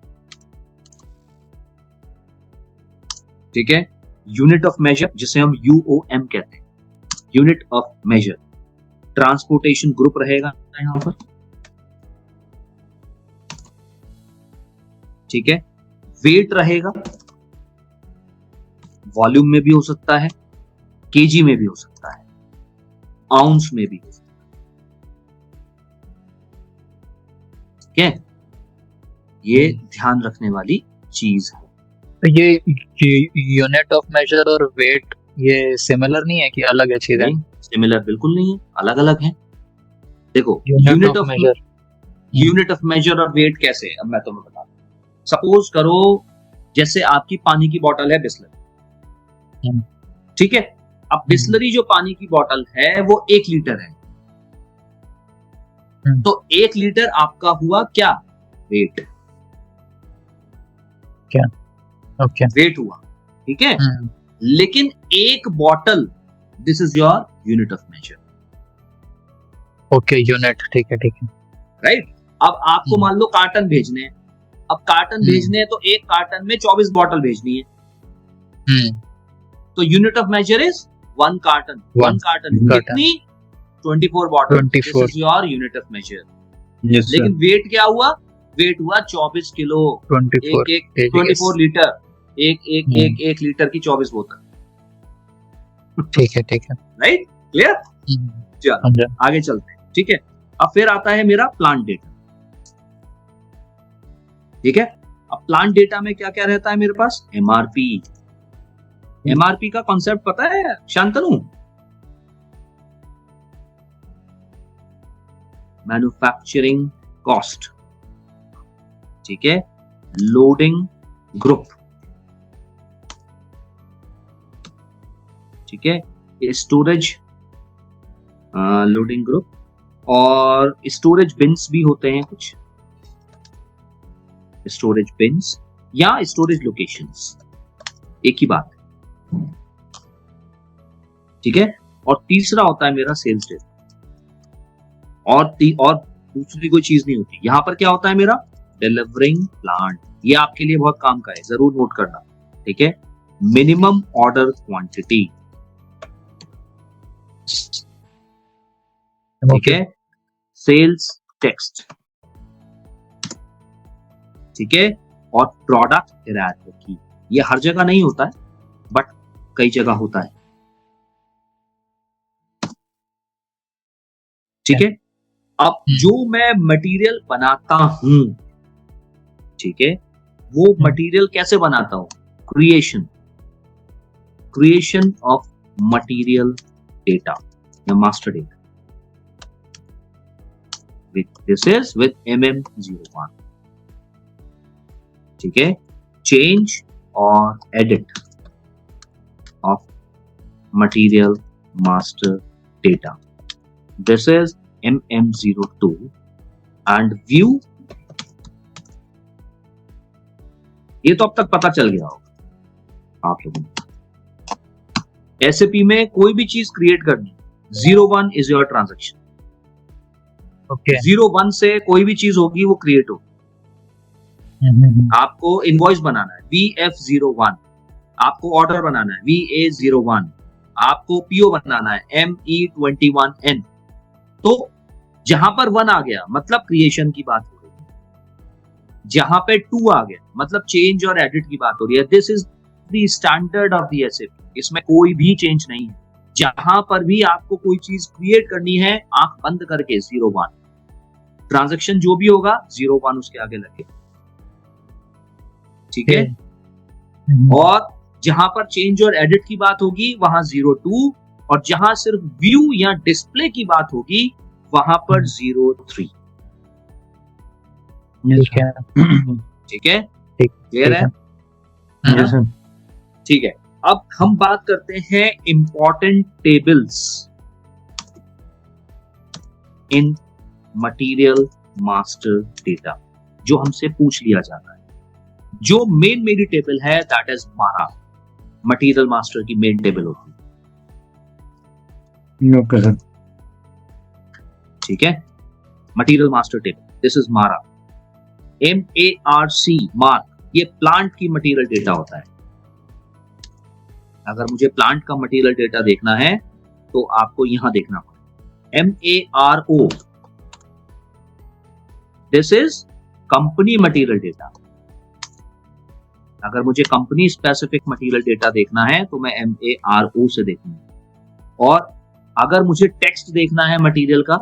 ठीक है। यूनिट ऑफ मेजर, जिसे हम यूओएम कहते हैं, unit of measure. Transportation group रहेगा यहां पर, ठीक है। वेट रहेगा, वॉल्यूम में भी हो सकता है, केजी में भी हो सकता है, आउंस में भी हो सकता है, ठीक है। ये ध्यान रखने वाली चीज है। तो ये यूनिट ऑफ मेजर और वेट ये सिमिलर नहीं है कि अलग है चीजें? सिमिलर बिल्कुल नहीं है, अलग अलग है। देखो, unit of measure, unit of measure और वेट कैसे है, अब मैं तुम्हें बताता हूं। सपोज करो जैसे आपकी पानी की बोतल है बिस्लरी, ठीक है। अब बिस्लरी जो पानी की बोतल है वो 1 लीटर है, तो 1 लीटर आपका हुआ क्या? वेट। क्या? ओके, वेट हुआ, ठीक है। लेकिन 1 bottle, this is your unit of measure. Okay, unit, ठीक है राइट। अब आपको मान लो कार्टन भेजने हैं, अब कार्टन भेजने हैं तो 1 कार्टन में 24 बॉटल भेजनी है, तो unit of measure is 1 carton. 1 carton कितनी? 24 bottle, this is your unit of measure. लेकिन वेट क्या हुआ? वेट हुआ 24 किलो, 24 लीटर, एक लीटर की 24 बोतल, ठीक है राइट, क्लियर? चलो आगे चलते हैं, ठीक है। अब फिर आता है मेरा प्लांट डेटा, ठीक है। अब प्लांट डेटा में क्या क्या रहता है मेरे पास? एमआरपी। एमआरपी का कॉन्सेप्ट पता है शांतनु? मैन्युफैक्चरिंग कॉस्ट, ठीक है। लोडिंग ग्रुप, ठीक है। स्टोरेज लोडिंग ग्रुप, और स्टोरेज बिन्स भी होते हैं कुछ, स्टोरेज बिन्स या स्टोरेज लोकेशंस, एक ही बात है, ठीक है। और तीसरा होता है मेरा सेल्स डेटा, और दूसरी कोई चीज नहीं होती। यहां पर क्या होता है मेरा? Delivering plant. ये आपके लिए बहुत काम का है, जरूर नोट करना, ठीक है। मिनिमम ऑर्डर क्वांटिटी, ठीक है। सेल्स टेक्स्ट, ठीक है। और प्रोडक्ट हायरार्की, ये हर जगह नहीं होता है बट कई जगह होता है, ठीक है। अब जो मैं मटेरियल बनाता हूं, ठीक है, वो मटेरियल कैसे बनाता हूं? क्रिएशन ऑफ मटेरियल डेटा या master data, this is with MM01, ठीक है। चेंज और edit of material master data, this is MM02, and view, ये तो अब तक पता चल गया होगा आप लोगों को। SAP में कोई भी चीज क्रिएट करनी, 01 इज योर ट्रांजैक्शन, ओके। 01 से कोई भी चीज होगी वो क्रिएट होगी। आपको इनवॉइस बनाना है, VF01, आपको ऑर्डर बनाना है, VA01, आपको PO बनाना है, ME21N। तो जहां पर 1 आ गया मतलब क्रिएशन की बात हो रही है, जहां पे 2 आ गया मतलब चेंज और एडिट की बात हो रही है। This is the standard of the SAP, इसमें कोई भी चेंज नहीं है। जहां पर भी आपको कोई चीज क्रिएट करनी है, आंख बंद करके 01, ट्रांजैक्शन जो भी होगा 01 उसके आगे लगे, ठीक है। और जहां पर चेंज और एडिट की बात होगी वहां 02, और जहां सिर्फ व्यू या डिस्प्ले की बात होगी वहां पर 03, ठीक है। क्लियर है? ठीक है। अब हम बात करते हैं इंपॉर्टेंट टेबल्स इन मटेरियल मास्टर डेटा, जो हमसे पूछ लिया जाता है। जो मेन मेरी टेबल है दैट इज मारा, मटेरियल मास्टर की मेन टेबल होती है। ओके सर, ठीक है, material master table, this is मारा, MARC, मार्क, ये प्लांट की मटेरियल डेटा होता है। अगर मुझे प्लांट का मटेरियल डेटा देखना है तो आपको यहां देखना पड़ेगा, MARO, this is company material data. अगर मुझे कंपनी स्पेसिफिक मटेरियल डेटा देखना है तो मैं MARO से देखूंगा। और अगर मुझे टेक्स्ट देखना है मटेरियल का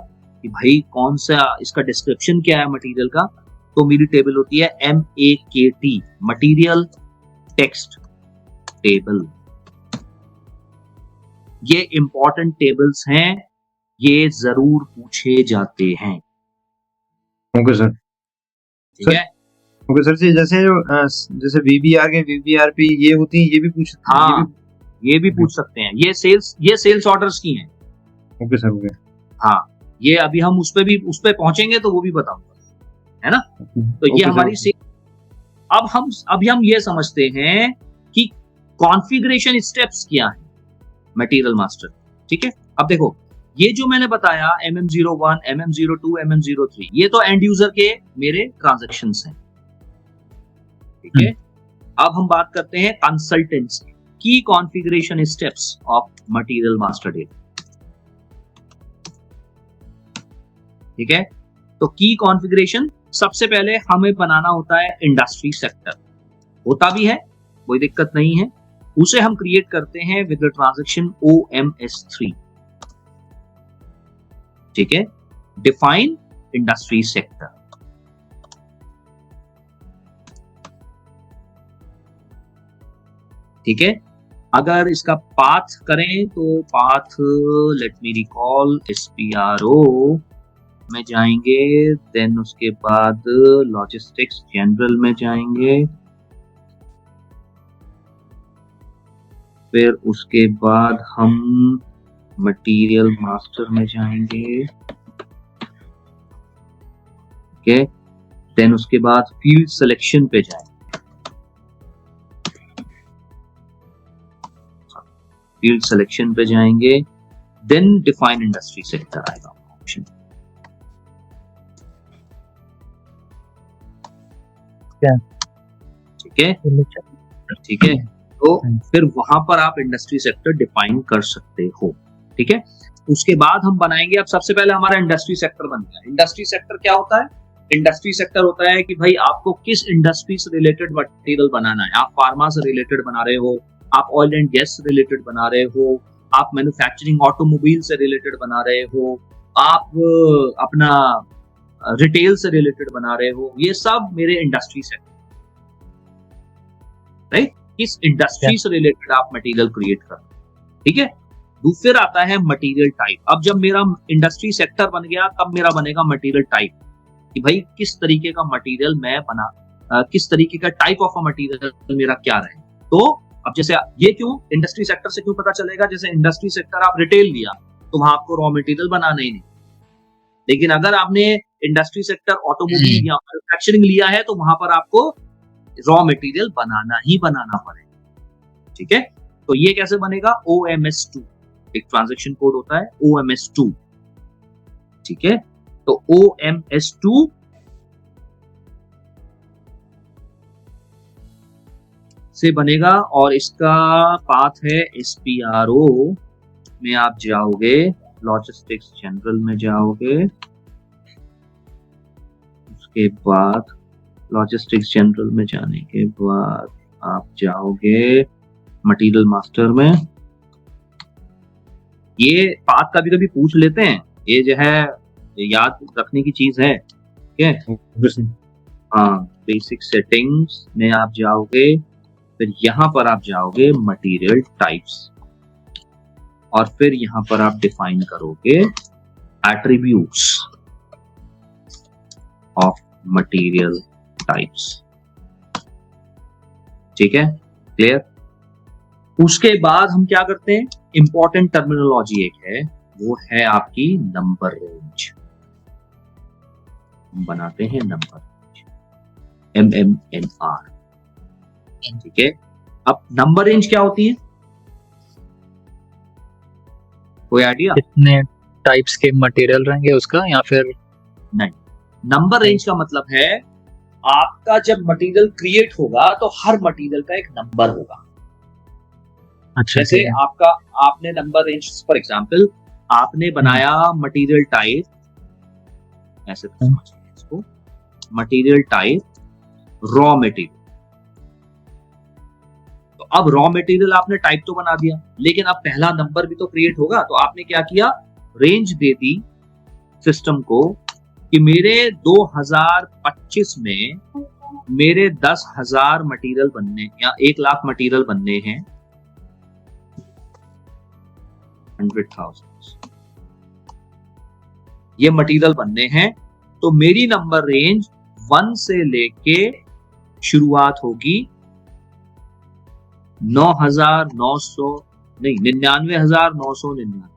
कि भाई कौन सा इसका डिस्क्रिप्शन क्या है मटेरियल का, तो मेरी टेबल होती है MAKT, मटेरियल टेक्स्ट टेबल। ये इंपॉर्टेंट टेबल्स हैं, ये जरूर पूछे जाते हैं। ओके सर, ठीक है, ओके सर जी। जैसे VBR के VBRP ये होती है, ये भी पूछ, हाँ ये भी पूछ सकते हैं। ये सेल्स ऑर्डर्स की हैं। ओके सर, ओके, हाँ ये अभी हम उस पे पहुंचेंगे तो वो भी बताऊंगा, है ना। तो ये हमारी अभी हम ये समझते हैं कि कॉन्फ़िगरेशन स्टेप्स क्या है मटेरियल मास्टर। ठीक है, अब देखो ये जो मैंने बताया MM01, MM02, MM03, ये तो एंड यूजर के मेरे ट्रांजैक्शंस हैं। ठीक है, अब हम बात करते हैं कंसल्टेंट्स की configuration steps of material master data. ठीक है, तो की कॉन्फ़िगरेशन सबसे पहले हमें बनाना होता है इंडस्ट्री सेक्टर, होता भी है, कोई दिक्कत नहीं है। उसे हम क्रिएट करते हैं विद द ट्रांजैक्शन OMS3। ठीक है, डिफाइन इंडस्ट्री सेक्टर। ठीक है, अगर इसका पाथ करें तो path, let me recall, SPRO में जाएंगे, देन उसके बाद लॉजिस्टिक्स जनरल में जाएंगे, फिर उसके बाद हम मटेरियल मास्टर में जाएंगे। ओके, देन उसके बाद फील्ड सिलेक्शन पे जाएंगे, फील्ड सिलेक्शन पे जाएंगे, देन डिफाइन इंडस्ट्री सेक्टर आएगा ऑप्शन। ठीक है, ठीक है, तो फिर वहां पर आप इंडस्ट्री सेक्टर डिफाइन कर सकते हो। ठीक है, उसके बाद हम बनाएंगे, अब सबसे पहले हमारा इंडस्ट्री सेक्टर बन गया। इंडस्ट्री सेक्टर क्या होता है? इंडस्ट्री सेक्टर होता है कि भाई आपको किस इंडस्ट्री से रिलेटेड मटेरियल बनाना है। आप फार्मा से रिलेटेड बना रहे हो, आप ऑयल एंड गैस से रिलेटेड बना रहे हो, आप मैन्युफैक्चरिंग ऑटोमोबाइल से रिलेटेड बना रहे हो, आप अपना रिटेल से रिलेटेड बना रहे हो, ये सब मेरे इंडस्ट्री सेक्टर, राइट। किस इंडस्ट्री से रिलेटेड आप मटेरियल क्रिएट कर। ठीक है, फिर आता है मटेरियल टाइप। अब जब मेरा इंडस्ट्री सेक्टर बन गया तब मेरा बनेगा मटेरियल टाइप, कि भाई किस तरीके का मटेरियल मैं किस तरीके का टाइप ऑफ अ मटेरियल मेरा क्या रहे। तो अब जैसे ये क्यों इंडस्ट्री सेक्टर से क्यों पता चलेगा, जैसे इंडस्ट्री सेक्टर आप रिटेल लिया तो वहां आपको रॉ मटेरियल बनाना ही नहीं, लेकिन अगर आपने इंडस्ट्री सेक्टर ऑटोमोबाइल या मैन्युफैक्चरिंग लिया है तो वहां पर आपको रॉ मटेरियल बनाना ही बनाना पड़ेगा। ठीक है, तो ये कैसे बनेगा? OMS2, एक ट्रांजैक्शन कोड होता है OMS2। ठीक है, तो OMS2 से बनेगा और इसका पाथ है SPRO में। आप जाओगे लॉजिस्टिक्स जनरल में जाओगे, उसके बाद लॉजिस्टिक्स जनरल में जाने के बाद आप जाओगे मटेरियल मास्टर में। ये पाथ कभी कभी पूछ लेते हैं, ये जो है याद रखने की चीज है। ठीक है, हाँ, बेसिक सेटिंग्स में आप जाओगे, फिर यहां पर आप जाओगे मटेरियल टाइप्स, और फिर यहां पर आप डिफाइन करोगे एट्रीब्यूट्स ऑफ मटेरियल टाइप्स। ठीक है, क्लियर। उसके बाद हम क्या करते हैं, इंपॉर्टेंट टर्मिनोलॉजी एक है, वो है आपकी नंबर रेंज। हम बनाते हैं नंबर, MMNR, ठीक है। अब नंबर रेंज क्या होती है, कोई आइडिया? कितने टाइप्स के मटेरियल रहेंगे उसका, या फिर नहीं, नंबर रेंज का मतलब है आपका जब मटेरियल क्रिएट होगा तो हर मटेरियल का एक नंबर होगा। अच्छा जैसे ठीक है। आपका, आपने नंबर रेंज, फॉर एग्जांपल आपने बनाया मटेरियल टाइप, ऐसे तो समझिए इसको, मटेरियल टाइप रॉ मटेरियल। तो अब रॉ मटेरियल आपने टाइप तो बना दिया, लेकिन अब पहला नंबर भी तो क्रिएट होगा। तो आपने क्या किया, रेंज दे दी सिस्टम को कि मेरे 2025 में मेरे 10,000 मटेरियल बनने या 1,00,000 मटेरियल बनने हैं, 100,000 ये मटेरियल बनने हैं। तो मेरी नंबर रेंज 1 से लेके शुरुआत होगी 9,900 नहीं 99,999।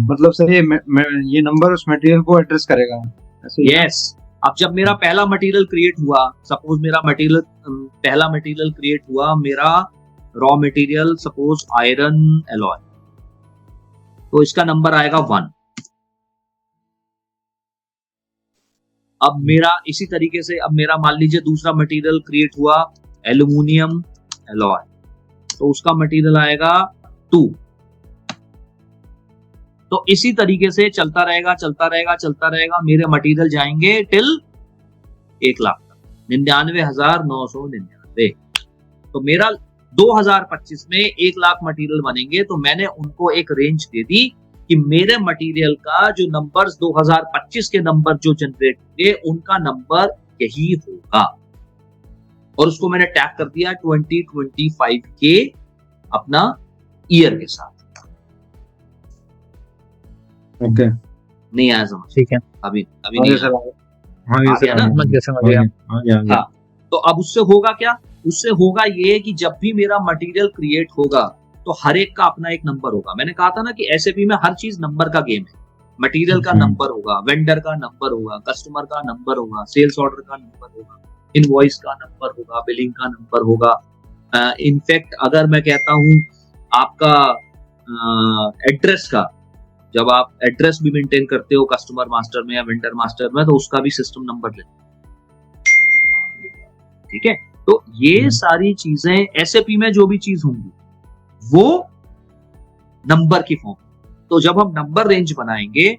मतलब सर ये नंबर उस मटेरियल को एड्रेस करेगा ऐसे? यस। अब जब मेरा पहला मटेरियल क्रिएट हुआ, सपोज मेरा मटेरियल, पहला मटेरियल क्रिएट हुआ मेरा raw material suppose iron alloy, तो इसका नंबर आएगा 1। अब मेरा इसी तरीके से, अब मेरा मान लीजिए दूसरा मटेरियल क्रिएट हुआ एल्यूमिनियम एलॉय, तो उसका मटेरियल आएगा 2। तो इसी तरीके से चलता रहेगा चलता रहेगा चलता रहेगा, मेरे मटेरियल जाएंगे टिल 1,00,000 तक, 99,999। तो मेरा 2025 में 1,00,000 मटेरियल बनेंगे। तो मैंने उनको एक रेंज दे दी कि मेरे मटेरियल का जो नंबर्स 2025 के नंबर जो जनरेट होंगे उनका नंबर यही होगा, और उसको मैंने टैग कर दिया 2025 के अपना ईयर के साथ। ओके, नहीं आया समझ? ठीक है, अभी नहीं आया। हाँ, आ गया ना? समझ गया। हाँ, तो अब उससे होगा क्या, उससे होगा ये कि जब भी मेरा मटेरियल क्रिएट होगा तो हर एक का अपना एक नंबर होगा। मैंने कहा था ना कि एसएपी में हर चीज नंबर का गेम है। मटेरियल का नंबर होगा, वेंडर का नंबर होगा, कस्टमर का नंबर होगा, सेल्स ऑर्डर का नंबर होगा, इनवॉइस का नंबर होगा, बिलिंग का नंबर होगा। इनफैक्ट अगर मैं कहता हूं आपका एड्रेस का, जब आप एड्रेस भी मेंटेन करते हो कस्टमर मास्टर में या वेंडर मास्टर में, तो उसका भी सिस्टम नंबर लेते हैं, ठीक है। तो ये सारी चीजें एसएपी में जो भी चीज होंगी वो नंबर की फॉर्म। तो जब हम नंबर रेंज बनाएंगे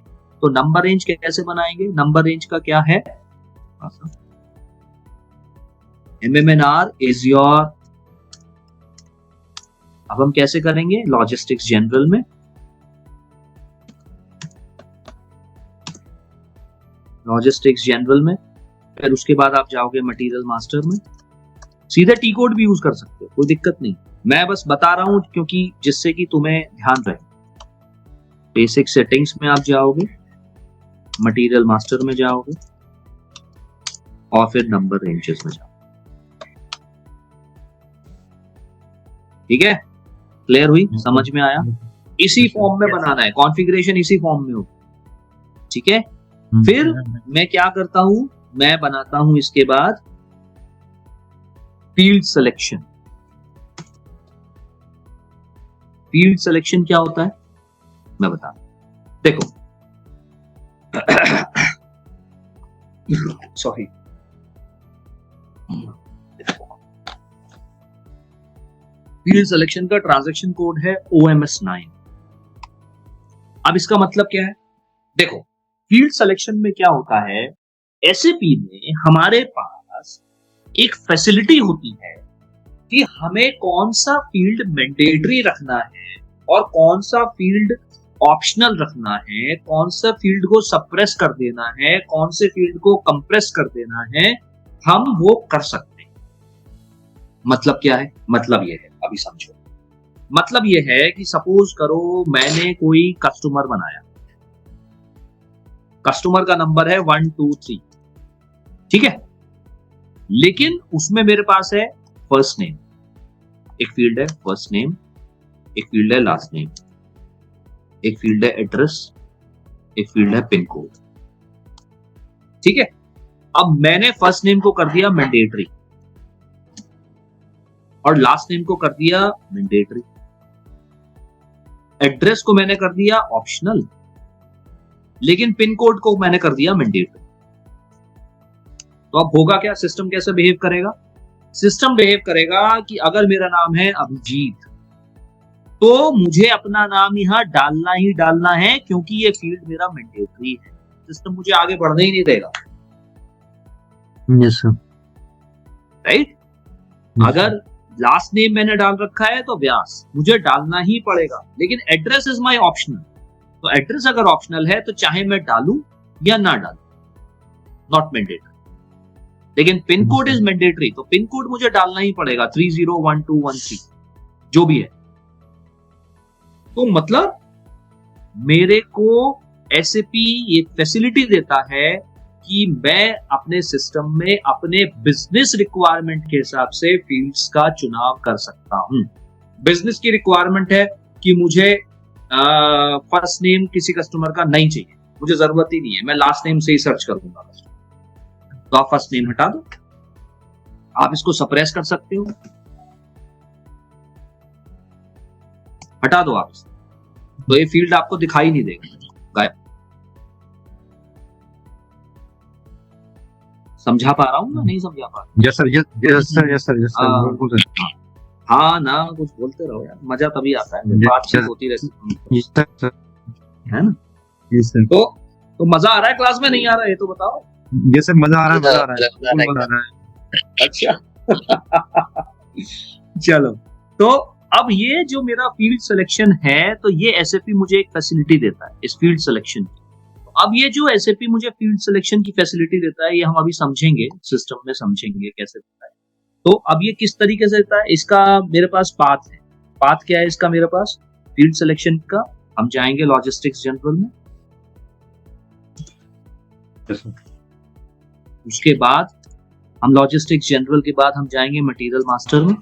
तो नंबर रेंज कैसे बनाएंगे, नंबर रेंज का क्या है, MMNR इज योर, अब हम कैसे करेंगे लॉजिस्टिक्स जनरल में, लॉजिस्टिक्स जनरल में, फिर उसके बाद आप जाओगे मटेरियल मास्टर में, सीधे टी कोड भी यूज कर सकते हो, कोई दिक्कत नहीं। मैं बस बता रहा हूं क्योंकि जिससे कि तुम्हें ध्यान रहे। बेसिक सेटिंग्स में आप जाओगे, मटेरियल मास्टर में जाओगे और फिर नंबर रेंजेस में जाओगे, ठीक है। क्लियर हुई, समझ में आया? इसी फॉर्म में बनाना है, कॉन्फ़िगरेशन इसी फॉर्म में हो, ठीक है। फिर मैं क्या करता हूं, मैं बनाता हूं इसके बाद फील्ड सिलेक्शन। फील्ड सिलेक्शन क्या होता है मैं बता, देखो सॉरी, फील्ड सिलेक्शन का ट्रांजैक्शन कोड है OMS9। अब इसका मतलब क्या है, देखो फील्ड सिलेक्शन में क्या होता है, एसएपी में हमारे पास एक फैसिलिटी होती है कि हमें कौन सा फील्ड मैंडेटरी रखना है और कौन सा फील्ड ऑप्शनल रखना है, कौन सा फील्ड को सप्रेस कर देना है, कौन से फील्ड को कंप्रेस कर देना है, हम वो कर सकते हैं। मतलब क्या है, मतलब ये है, अभी समझो। मतलब ये है कि सपोज करो मैंने कोई कस्टमर बनाया, कस्टमर का नंबर है 1 2 3, ठीक है, लेकिन उसमें मेरे पास है फर्स्ट नेम, एक फील्ड है फर्स्ट नेम, एक फील्ड है लास्ट नेम, एक फील्ड है एड्रेस, एक फील्ड है पिन कोड। ठीक है, अब मैंने फर्स्ट नेम को कर दिया मैंडेटरी और लास्ट नेम को कर दिया मैंडेटरी, एड्रेस को मैंने कर दिया ऑप्शनल, लेकिन पिन कोड को मैंने कर दिया मैंडेटरी। तो अब होगा क्या, सिस्टम कैसे बिहेव करेगा? सिस्टम बिहेव करेगा कि अगर मेरा नाम है अभिजीत तो मुझे अपना नाम यहां डालना ही डालना है, क्योंकि ये फील्ड मेरा मैंडेटरी है। सिस्टम मुझे आगे बढ़ने ही नहीं देगा। Yes sir. राइट? अगर लास्ट नेम मैंने डाल रखा है तो व्यास मुझे डालना ही पड़ेगा, लेकिन एड्रेस इज माय ऑप्शनल। तो एड्रेस अगर ऑप्शनल है तो चाहे मैं डालूं या ना डालूं, नॉट मैंडेटरी। लेकिन पिन कोड इज मैंडेटरी, तो पिन कोड मुझे डालना ही पड़ेगा, 301213 जो भी है। तो मतलब मेरे को SAP ये फैसिलिटी देता है कि मैं अपने सिस्टम में अपने बिजनेस रिक्वायरमेंट के हिसाब से फील्ड्स का चुनाव कर सकता हूं। बिजनेस की रिक्वायरमेंट है कि मुझे फर्स्ट नेम किसी कस्टमर का नहीं चाहिए, मुझे जरूरत ही नहीं है, मैं लास्ट नेम से ही सर्च कर दूंगा, तो आप फर्स्ट नेम हटा दो, आप इसको सप्रेस कर सकते हो, हटा दो आप, तो ये फील्ड आपको दिखाई नहीं देगा, गायब। समझा पा रहा हूँ ना, नहीं समझा पा रहा? Yes sir, yes sir, yes sir, yes sir, बिल्कुल सर। हाँ ना, कुछ बोलते रहो यार, मजा तभी आता है जब बातचीत होती रहती है ना। Yes sir. तो मजा आ रहा है क्लास में, नहीं आ रहा है ये तो बताओ। यस सर, मजा आ रहा है, मजा आ रहा है। अच्छा चलो, तो अब ये जो मेरा फील्ड सिलेक्शन है, तो ये SAP मुझे एक फैसिलिटी देता है इस फील्ड सिलेक्शन की। अब ये जो SAP मुझे फील्ड सिलेक्शन की फैसिलिटी देता है, ये हम अभी समझेंगे, सिस्टम में समझेंगे कैसे देता है। तो अब ये किस तरीके से देता है, इसका मेरे पास पाथ है। पाथ क्या है इसका मेरे पास फील्ड सिलेक्शन का? हम जाएंगे लॉजिस्टिक्स जनरल में, उसके बाद हम लॉजिस्टिक्स जनरल के बाद हम जाएंगे मटेरियल मास्टर में।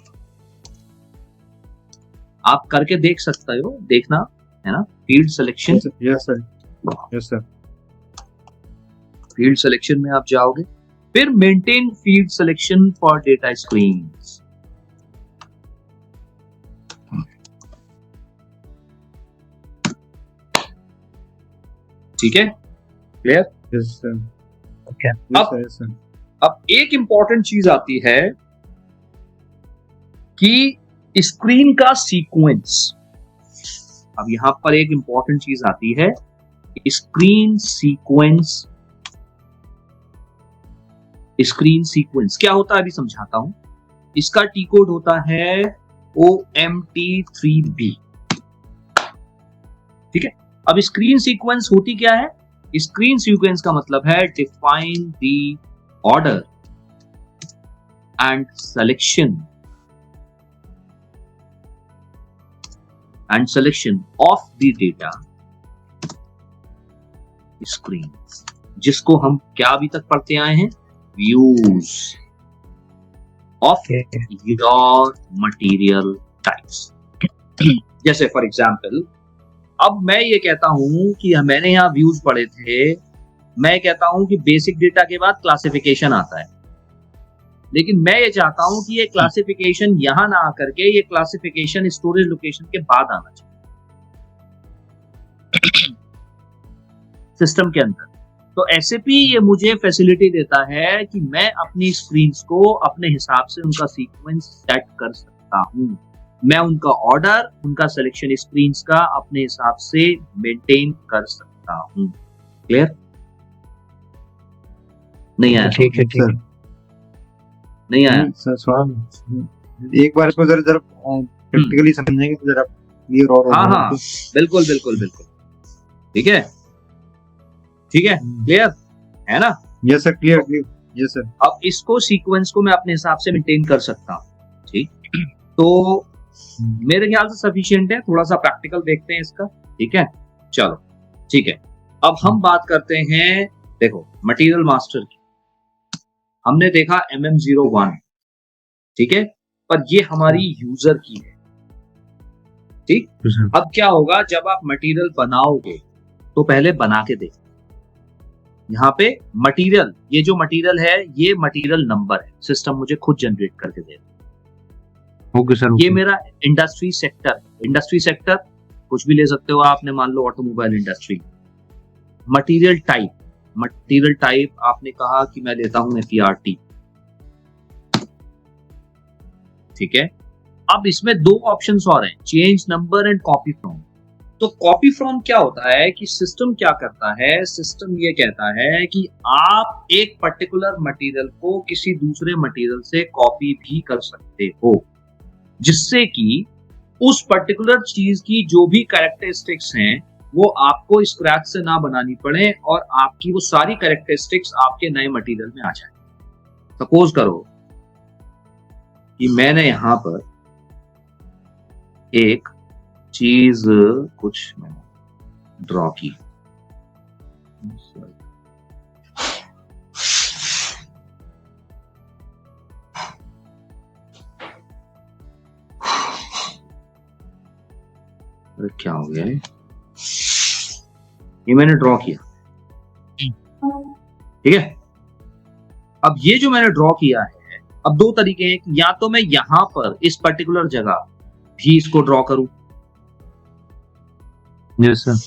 आप करके देख सकते हो, देखना है ना, field selection. Yes sir, yes sir. Field selection में आप जाओगे, फिर maintain field selection for data screens. ठीक है, क्लियर? Yes sir. ओके। अब एक इंपॉर्टेंट चीज आती है कि स्क्रीन का सीक्वेंस। अब यहां पर एक इंपॉर्टेंट चीज आती है, स्क्रीन सीक्वेंस। स्क्रीन सीक्वेंस क्या होता है अभी समझाता हूं। इसका टी कोड होता है OMT3B। ठीक है, अब स्क्रीन सीक्वेंस होती क्या है? स्क्रीन सीक्वेंस का मतलब है define the order and selection of the data screen, जिसको हम क्या अभी तक पढ़ते आए हैं, views of your material types. जैसे फॉर एग्जांपल, अब मैं ये कहता हूं कि मैंने यहां व्यूज पढ़े थे, मैं कहता हूं कि बेसिक डेटा के बाद क्लासिफिकेशन आता है, लेकिन मैं ये चाहता हूं कि ये क्लासिफिकेशन यहां ना आकर के ये क्लासिफिकेशन स्टोरेज लोकेशन के बाद आना चाहिए सिस्टम के अंदर। तो SAP ये मुझे फैसिलिटी देता है कि मैं अपनी स्क्रीन्स को अपने हिसाब से उनका सीक्वेंस सेट कर सकता हूं, मैं उनका ऑर्डर, उनका सिलेक्शन स्क्रीन्स का अपने हिसाब से मेंटेन कर सकता हूं। क्लियर? नहीं आया? ठीक है, ठीक है। नहीं आया सर, एक बार इसको जरा प्रैक्टिकली समझेंगे तो जरा क्लियर और हाँ, बिल्कुल बिल्कुल बिल्कुल। ठीक है, ठीक है, क्लियर है ना? Yes sir, clear clear. Yes sir. अब इसको सीक्वेंस को मैं अपने हिसाब से मेंटेन कर सकता हूँ। ठीक, तो मेरे ख्याल से सफिशिएंट है। थोड़ा सा प्रैक्टिकल देखते हैं इसका। ठीक है, चलो ठीक है। अब हम बात करते हैं, देखो मटेरियल मास्टर की हमने देखा MM01, ठीक है, पर ये हमारी यूजर की है। ठीक, अब क्या होगा जब आप मटेरियल बनाओगे तो पहले बना के देख। यहाँ पे मटेरियल, ये जो मटेरियल है ये मटेरियल नंबर है, सिस्टम मुझे खुद जनरेट करके दे। Okay sir. ये मेरा इंडस्ट्री सेक्टर, इंडस्ट्री सेक्टर कुछ भी ले सकते हो आपने, मान लो automobile industry. Material type, material type आपने कहा कि मैं लेता हूं FERT, ठीक है। अब इसमें दो ऑप्शंस और हैं, change number and copy from. तो कॉपी फ्रॉम क्या होता है कि सिस्टम क्या करता है, सिस्टम ये कहता है कि आप एक पर्टिकुलर मटेरियल को किसी दूसरे मटेरियल से कॉपी भी कर सकते हो, जिससे कि उस पर्टिकुलर चीज की जो भी कैरेक्टरिस्टिक्स हैं वो आपको स्क्रैच से ना बनानी पड़े और आपकी वो सारी कैरेक्टरिस्टिक्स आपके नए मटेरियल में आ जाए। सपोज करो कि मैंने यहां पर एक चीज कुछ ड्रॉ की, अरे क्या हो गया है, ये मैंने ड्रॉ किया, ठीक है। अब ये जो मैंने ड्रॉ किया है, अब दो तरीके हैं, या तो मैं यहां पर इस पर्टिकुलर जगह भी इसको ड्रॉ करूं, यस सर,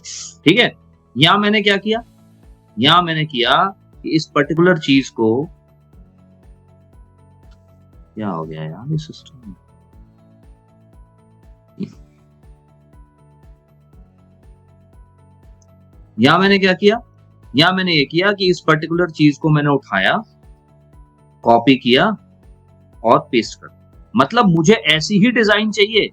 ठीक है, या मैंने क्या किया, या मैंने किया कि इस पर्टिकुलर चीज को, क्या हो गया यार इस सिस्टम में, या मैंने क्या किया, या मैंने ये किया कि इस पर्टिकुलर चीज को मैंने उठाया, कॉपी किया और पेस्ट कर, मतलब मुझे ऐसी ही डिजाइन चाहिए।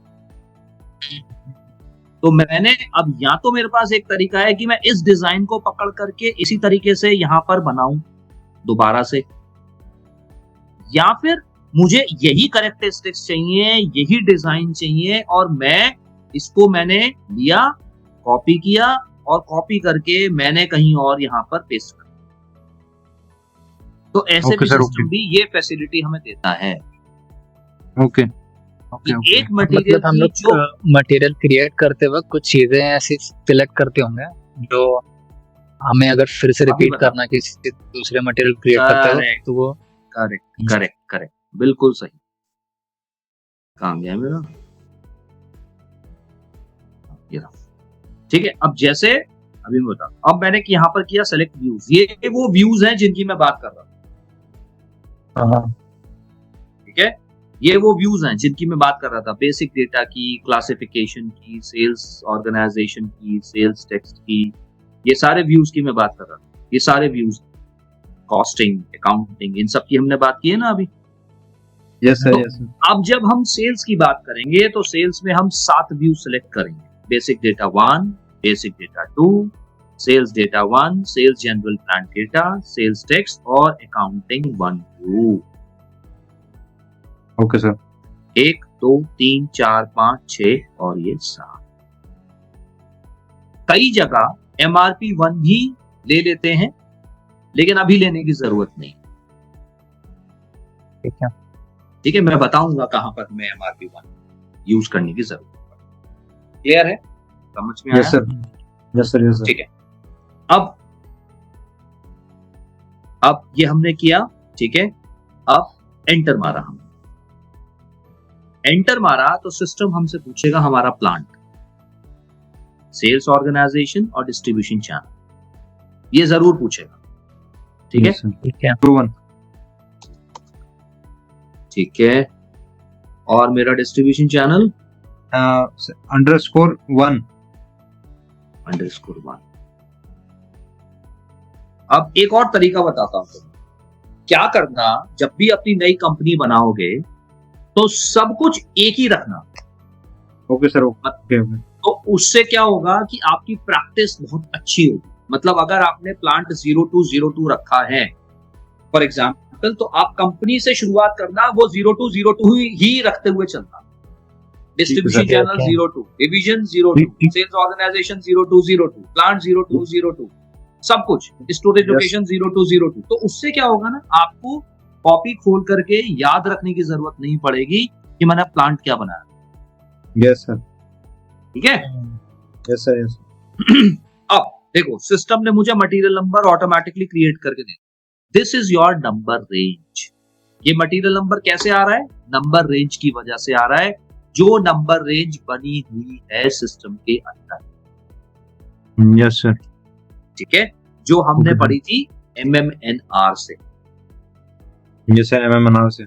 तो मैंने अब या तो मेरे पास एक तरीका है कि मैं इस डिजाइन को पकड़ करके इसी तरीके से यहां पर बनाऊं दोबारा से, या फिर मुझे यही कैरेक्टरिस्टिक्स चाहिए, यही डिजाइन चाहिए और मैं इसको मैंने लिया, कॉपी किया और कॉपी करके मैंने कहीं और यहां पर पेस्ट कर। तो ऐसे भी सिस्टम भी ये फैसिलिटी हमें देता है। ओके कि एक मटेरियल मतलब हम लोग जो मटेरियल क्रिएट करते वक्त कुछ चीजें ऐसी सिलेक्ट करते होंगे जो हमें अगर फिर से रिपीट करना किसी दूसरे मटेरियल क्रिएट करते हो तो वो करेक्ट करेक्ट करेक्ट बिल्कुल सही काम गया मेरा, ठीक है। अब जैसे अभी मैं बता, अब मैंने यहाँ पर किया सेलेक्ट व्यूज, ये वो व्यूज हैं जिनकी मैं बात कर रहा था, ठीक है, ये वो व्यूज हैं जिनकी मैं बात कर रहा था, बेसिक डेटा की, क्लासिफिकेशन की, सेल्स ऑर्गेनाइजेशन की, सेल्स टेक्स्ट की, ये सारे व्यूज की मैं बात कर रहा था। ये सारे व्यूज, कॉस्टिंग, अकाउंटिंग, इन सब की हमने बात की है ना अभी। Yes sir, yes sir. अब जब हम सेल्स की बात करेंगे तो सेल्स में हम 7 व्यू सिलेक्ट करेंगे, basic data 1, basic data 2, sales data 1, sales general plan data, sales text और अकाउंटिंग 1, 2। Okay sir. 1, 2, 3, 4, 5, 6 और ये 7। कई जगह MRP 1 भी ले लेते हैं, लेकिन अभी लेने की जरूरत नहीं, ठीक है, ठीक है। मैं बताऊंगा कहां पर हमें MRP 1 यूज करने की जरूरत है। क्लियर है, समझ में आया? Yes sir, yes sir, yes sir. ठीक है। अब ये हमने किया, ठीक है। अब एंटर मारा, हमने एंटर मारा तो सिस्टम हमसे पूछेगा हमारा प्लांट, सेल्स ऑर्गेनाइजेशन और डिस्ट्रीब्यूशन चैनल, ये जरूर पूछेगा, ठीक है, ठीक है, ठीक है। और मेरा डिस्ट्रीब्यूशन चैनल _1 _1। अब एक और तरीका बताता हूं तुम्हें क्या करना, जब भी अपनी नई कंपनी बनाओगे तो सब कुछ एक ही रखना। Okay sir, okay. तो उससे क्या होगा कि आपकी प्रैक्टिस बहुत अच्छी होगी। मतलब अगर आपने प्लांट 0202 रखा है फॉर एग्जाम्पल, तो आप कंपनी से शुरुआत करना वो 0202 ही रखते हुए चलना। Distribution channel 02, division 02, sales organization 0202, plant 0202, सब कुछ, स्टोरेज लोकेशन 0202। तो उससे क्या होगा ना, आपको कॉपी खोल करके याद रखने की जरूरत नहीं पड़ेगी कि मैंने प्लांट क्या बनाया। यस सर, ठीक है, यस सर, यस। अब देखो सिस्टम ने मुझे मटेरियल नंबर ऑटोमेटिकली क्रिएट करके दे, this is your number range. ये मटेरियल नंबर कैसे आ रहा है? नंबर रेंज की वजह से आ रहा है, जो नंबर रेंज बनी हुई है सिस्टम के अंदर। Yes sir. ठीक है, जो हमने Okay. पढ़ी थी MMNR से। यस सर, MMNR से।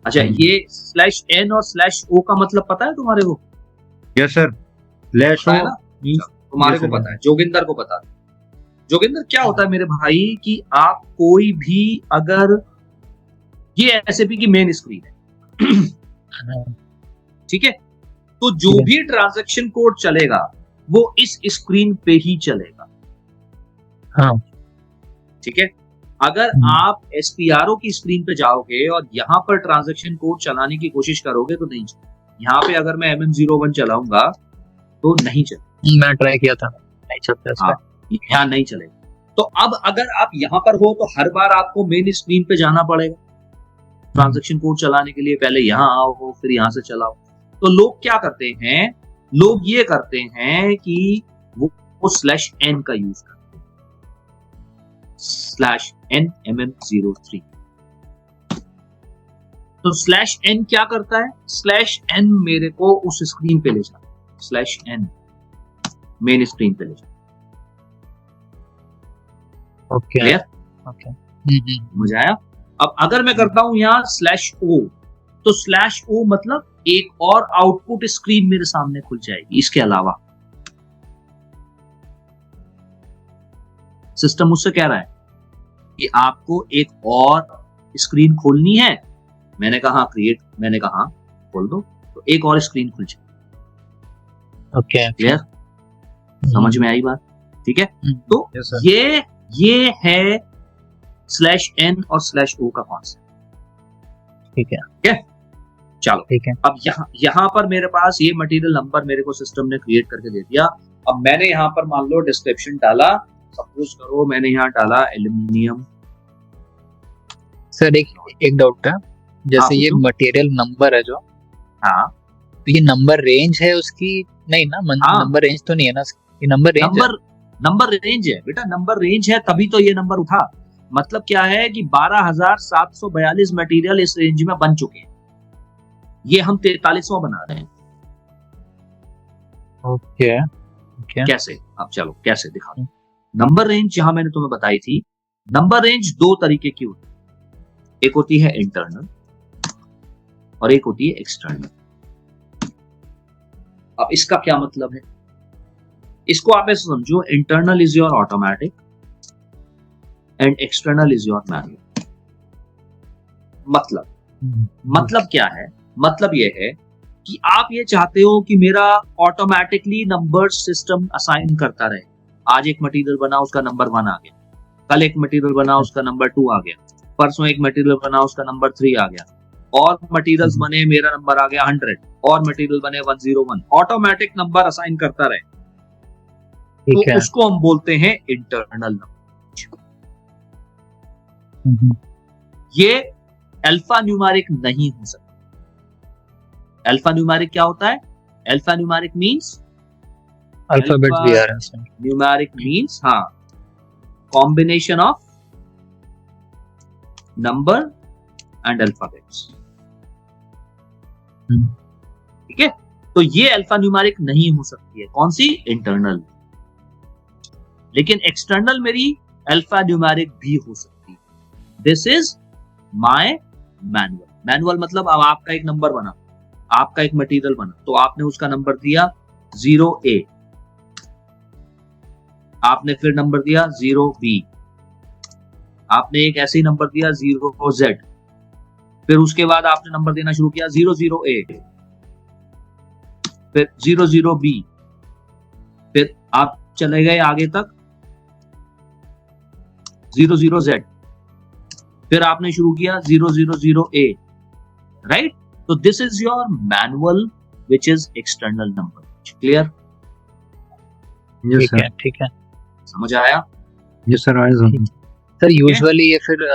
अच्छा, ये /n और /o का मतलब पता है तुम्हारे को? यस सर, लैश पता है ना? तुम्हारे Yes, को sir. पता है, जोगिंदर को पता है। जोगिंदर क्या होता है मेरे भाई कि आप कोई भी अगर, ये SAP की मेन स्क्रीन है, ठीक है, तो जो ठीक है। भी ट्रांजैक्शन कोड चलेगा वो इस स्क्रीन पे ही चलेगा। हाँ। ठीक है, अगर आप SPRO की स्क्रीन पे जाओगे और यहाँ पर ट्रांजैक्शन कोड चलाने की कोशिश करोगे तो नहीं चलेगा। यहाँ पे अगर मैं MM01 चलाऊंगा तो नहीं चलेगा। मैं ट्राई किया था, नहीं चलता इसमें। हाँ, यहाँ नहीं चलेगा। तो अब अगर आप यहाँ पर हो तो हर बार आपको मेन स्क्रीन पे जाना पड़ेगा ट्रांजैक्शन कोड चलाने के लिए। पहले यहाँ आओ, फिर यहाँ से चलाओ। तो लोग क्या करते हैं, लोग ये करते हैं कि वो /n का यूज करते हैं, /n MM03। तो /n क्या करता है? /n मेरे को उस स्क्रीन पे ले जाता है, /n मेन स्क्रीन पे ले जाता है। Okay clear? ओके। मजा आया? अब अगर मैं करता हूं यहाँ /o, तो /o मतलब एक और आउटपुट स्क्रीन मेरे सामने खुल जाएगी। इसके अलावा सिस्टम मुझसे कह रहा है कि आपको एक और स्क्रीन खोलनी है। मैंने कहा क्रिएट, मैंने कहा खोल दो, तो एक और स्क्रीन खुल जाएगी। Okay, clear? समझ में आई बात? ठीक है, तो Yes, sir. ये है /n और /o का कॉन्सेप्ट। ठीक है। चलो, ठीक है। अब यहाँ पर मेरे पास ये मटेरियल नंबर मेरे को सिस्टम ने क्रिएट करके दे दिया। अब मैंने यहाँ पर मान लो डिस्क्रिप्शन डाला, सपोज करो मैंने यहाँ डाला एल्यूमिनियम। सर एक डाउट है, जैसे हाँ, ये पूछो। मटेरियल नंबर है जो, हाँ, तो ये नंबर रेंज है उसकी? नहीं ना, हाँ। नंबर रेंज तो नहीं है ना, ये नंबर रेंज है। नंबर रेंज है बेटा, नंबर रेंज है, तभी तो ये नंबर उठा। मतलब क्या है कि 12,742 मटेरियल इस रेंज में बन चुके हैं। ये हम 43वां बना रहे हैं। Okay okay. कैसे? अब चलो कैसे दिखा। नंबर रेंज जहां मैंने तुम्हें बताई थी, नंबर रेंज दो तरीके की होती है, एक होती है इंटरनल और एक होती है एक्सटर्नल। अब इसका क्या मतलब है? इसको आप ऐसे समझो, internal is your automatic and external is your manual. मतलब क्या है? मतलब ये है कि आप ये चाहते हो कि मेरा ऑटोमेटिकली नंबर सिस्टम असाइन करता रहे। आज एक मटेरियल बना, उसका नंबर 1 आ गया, कल एक मटेरियल बना, उसका नंबर 2 आ गया, परसों एक मटेरियल बना, उसका नंबर 3 आ गया, और मटेरियल्स बने, मेरा नंबर आ गया 100, और मटेरियल बने 101। ऑटोमेटिक नंबर असाइन करता रहे, तो उसको हम बोलते हैं इंटरनल नंबर। ये अल्फा न्यूमेरिक नहीं हो सकता। अल्फा न्यूमेरिक क्या होता है? अल्फा न्यूमेरिक मींस अल्फाबेट्स भी आ रहे हैं इसमें। न्यूमेरिक मींस हाँ, combination of number and alphabets. ठीक है, तो ये अल्फा न्यूमेरिक नहीं हो सकती है। कौन सी? इंटरनल। लेकिन एक्सटर्नल मेरी अल्फा न्यूमेरिक भी हो सकती है। This is my manual. Manual मतलब अब आपका एक नंबर बना, आपका एक मटेरियल बना, तो आपने उसका नंबर दिया 0A, आपने फिर नंबर दिया 0B, आपने एक ऐसे ही नंबर दिया 0Z, फिर उसके बाद आपने नंबर देना शुरू किया 00A, फिर 00B, फिर आप चले गए आगे तक 00Z, फिर आपने शुरू किया 000A, राइट? तो this is your manual which is external number. Clear? Yes sir. ठीक है। समझ आया? यस सर, आया सर। सर यूजुअली ये फिर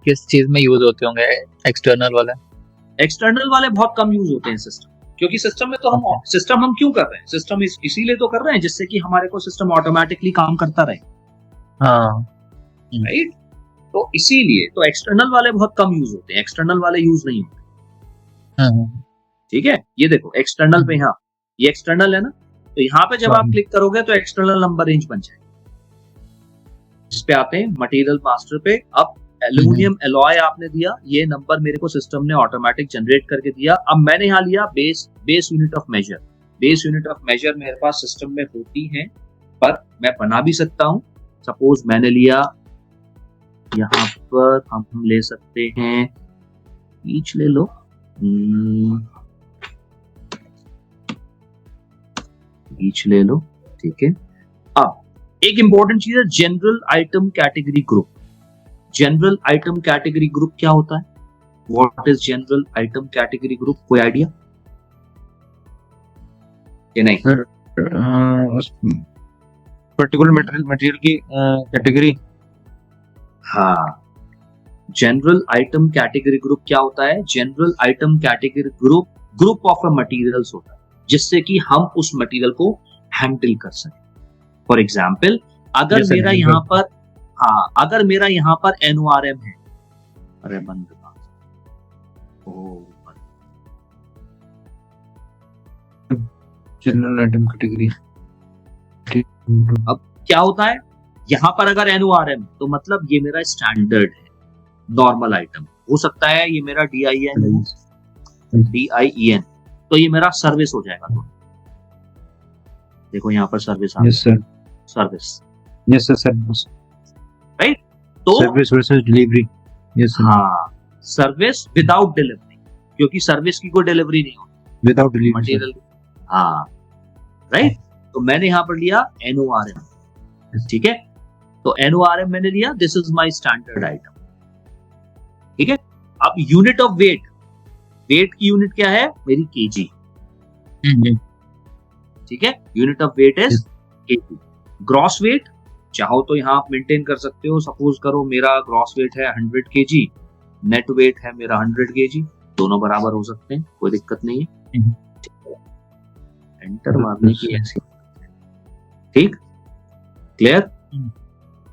किस चीज में यूज होते होंगे एक्सटर्नल वाले? एक्सटर्नल वाले बहुत कम यूज होते हैं सिस्टम। क्योंकि सिस्टम में तो हम क्यों कर रहे हैं, सिस्टम इसीलिए तो कर रहे हैं जिससे कि हमारे को सिस्टम ऑटोमेटिकली काम करता रहे, राइट। तो इसीलिए तो एक्सटर्नल वाले बहुत कम यूज होते हैं, एक्सटर्नल वाले यूज नहीं होते। ठीक है, ये देखो एक्सटर्नल पे, यहाँ ये एक्सटर्नल है ना, तो यहाँ पे जब आप क्लिक करोगे तो एक्सटर्नल नंबर रेंज बन जाएगा। जिस पे आते हैं मटेरियल मास्टर पे, अब एल्यूमिनियम एलॉय आपने दिया, ये नंबर मेरे को सिस्टम ने ऑटोमेटिक जनरेट करके दिया। अब मैंने यहाँ लिया base unit of measure. Base unit of measure मेरे पास सिस्टम में होती है, पर मैं बना भी सकता हूँ। सपोज मैंने लिया, यहाँ पर हम ले सकते हैं, ईच ले लो, ईच ले लो, ठीक है। अब एक इंपॉर्टेंट चीज है, general item category group. General item category group क्या होता है? What is general item category group? कोई आइडिया? ये नहीं, पर्टिकुलर मटेरियल की कैटेगरी। हाँ, जनरल आइटम कैटेगरी ग्रुप क्या होता है? General item category group of a materials होता है, जिससे कि हम उस मटेरियल को हैंडल कर सकें। फॉर एग्जाम्पल, अगर मेरा यहाँ पर, हाँ, अगर मेरा यहाँ पर NORM है, अरे बंद, जनरल आइटम कैटेगरी। अब क्या होता है, यहाँ पर अगर NORM है तो मतलब ये मेरा स्टैंडर्ड है, नॉर्मल आइटम हो सकता है, ये मेरा DIEN, तो ये मेरा सर्विस हो जाएगा। तो देखो यहाँ पर सर्विस आ गया, service, yes sir, service, right. तो service versus delivery, yes sir. हाँ, सर्विस विदाउट डिलीवरी, क्योंकि सर्विस की कोई डिलीवरी नहीं होती विदाउट डिलीवरी मटेरियल। हाँ, राइट। तो मैंने यहाँ पर लिया NORM, ठीक है। तो NORM मैंने लिया, this is my standard item, ठीक है। अब यूनिट ऑफ वेट, वेट की यूनिट क्या है मेरी? केजी, ठीक है। Unit of weight is KG. Gross weight चाहो तो यहाँ आप मेंटेन कर सकते हो। सपोज करो मेरा ग्रॉस वेट है 100 kg, नेट वेट है मेरा 100 kg, दोनों बराबर हो सकते हैं, कोई दिक्कत नहीं है। एंटर मारने की ऐसी, ठीक, क्लियर।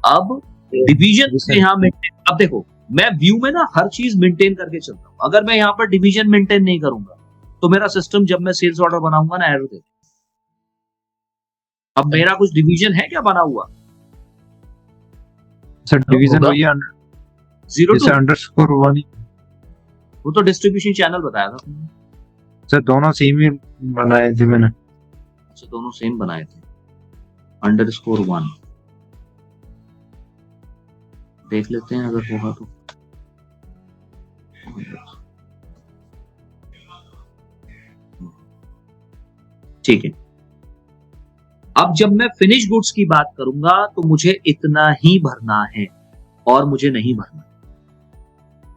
अब डिवीजन से यहाँ मेंटेन, अब देखो मैं व्यू में ना हर चीज मेंटेन करके चलता हूँ। अगर मैं यहाँ पर डिवीजन मेंटेन नहीं करूंगा तो मेरा सिस्टम जब मैं सेल्स ऑर्डर बनाऊंगा ना एरर देगा। अब मेरा कुछ डिवीजन है क्या बना हुआ? सर डिवीजन वही 0 to _1, वो तो डिस्ट्रीब्यूशन चैनल बताया था तुमने। सर दोनों सेम ही बनाए थे मैंने। अच्छा, दोनों सेम बनाए थे, _1 देख लेते हैं अगर होगा तो। ठीक है। अब जब मैं फिनिश गुड्स की बात करूंगा तो मुझे इतना ही भरना है और मुझे नहीं भरना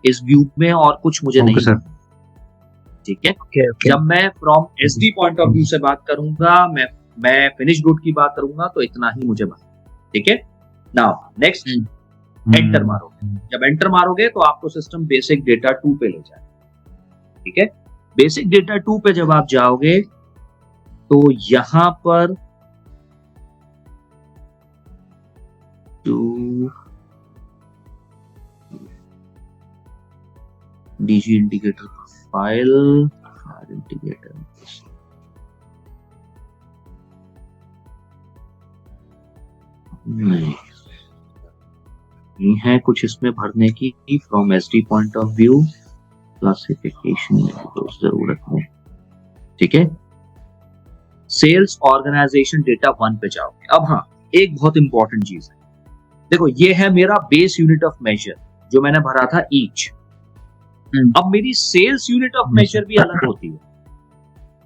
इस व्यू में, और कुछ मुझे नहीं भरना, ठीक है। जब मैं from SD point of view से बात करूंगा, मैं फिनिश गुड की बात करूंगा तो इतना ही मुझे भरना, ठीक है। नाउ नेक्स्ट, एंटर मारोगे। जब एंटर मारोगे तो आपको सिस्टम बेसिक डेटा 2 पे ले जाएगा, ठीक है। बेसिक डेटा 2 पे जब आप जाओगे तो यहां पर DG इंडिकेटर प्रोफाइल, इंडिकेटर नहीं है कुछ इसमें भरने की। From SD point of view classification तो जरूरत नहीं, ठीक है। सेल्स ऑर्गेनाइजेशन डेटा 1 पे जाओगे। अब हाँ, एक बहुत इंपॉर्टेंट चीज है, देखो ये है मेरा बेस यूनिट ऑफ मेजर जो मैंने भरा था ईच। अब मेरी सेल्स यूनिट ऑफ मेजर भी अलग होती है।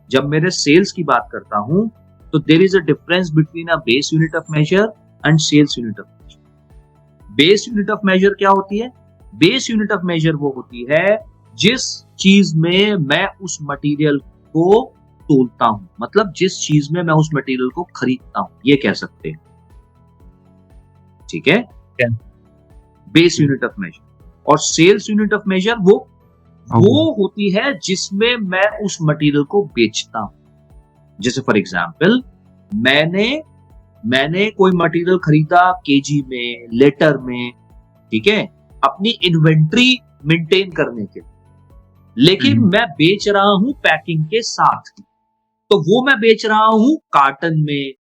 जब मेरे सेल्स की बात करता हूं तो there is a difference between a base unit of measure and sales unit of measure. Base unit of measure क्या होती है? बेस यूनिट ऑफ मेजर वो होती है जिस चीज में मैं उस मटेरियल को तोलता हूं, मतलब जिस चीज में मैं उस मटेरियल को खरीदता हूं, ये कह सकते हैं, ठीक है। Base unit of measure. और सेल्स यूनिट ऑफ मेजर वो होती है जिसमें मैं उस मटेरियल को बेचता हूं। जैसे फॉर एग्जाम्पल मैंने कोई मटेरियल खरीदा केजी में, लीटर में, ठीक है, अपनी इन्वेंट्री मेंटेन करने के लिए, लेकिन मैं बेच रहा हूं पैकिंग के साथ, तो वो मैं बेच रहा हूं कार्टन में,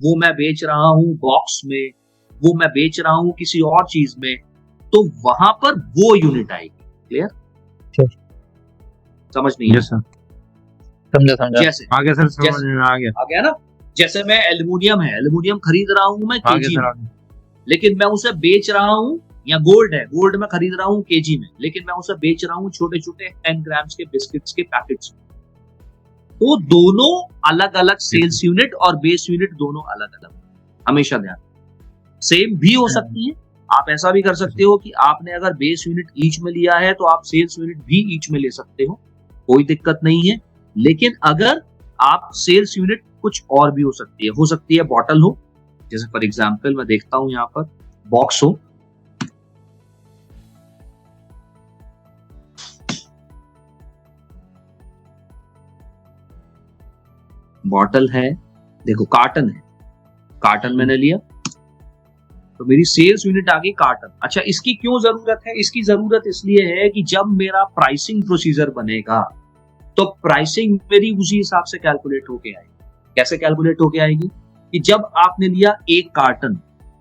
वो मैं बेच रहा हूं बॉक्स में, वो मैं बेच रहा हूं किसी और चीज में, तो वहां पर वो यूनिट आएगी। क्लियर? समझ नहीं है? समझा। जैसे आगे सर समझ में आ गया ना, जैसे मैं एल्युमिनियम खरीद रहा हूं मैं केजी में, लेकिन मैं उसे बेच रहा हूं, या गोल्ड मैं खरीद रहा हूं केजी में, लेकिन मैं उसे बेच रहा हूं छोटे छोटे 10 ग्राम्स के बिस्किट्स के पैकेट्स में। तो दोनों अलग अलग सेल्स यूनिट और बेस यूनिट दोनों अलग अलग, हमेशा ध्यान। सेम भी हो सकती है, आप ऐसा भी कर सकते हो कि आपने अगर बेस यूनिट ईच में लिया है तो आप सेल्स यूनिट भी ईच में ले सकते हो, कोई दिक्कत नहीं है। लेकिन अगर आप सेल्स यूनिट कुछ और भी हो सकती है बॉटल हो, जैसे फॉर एग्जांपल मैं देखता हूं यहां पर बॉक्स हो, बॉटल है, देखो कार्टन मैंने लिया, तो मेरी सेल्स यूनिट आ गई कार्टन। अच्छा, इसकी क्यों जरूरत है? इसकी जरूरत इसलिए है कि जब मेरा प्राइसिंग प्रोसीजर बनेगा तो प्राइसिंग मेरी उसी हिसाब से कैलकुलेट होके आएगी। कैसे कैलकुलेट होके आएगी? कि जब आपने लिया एक कार्टन,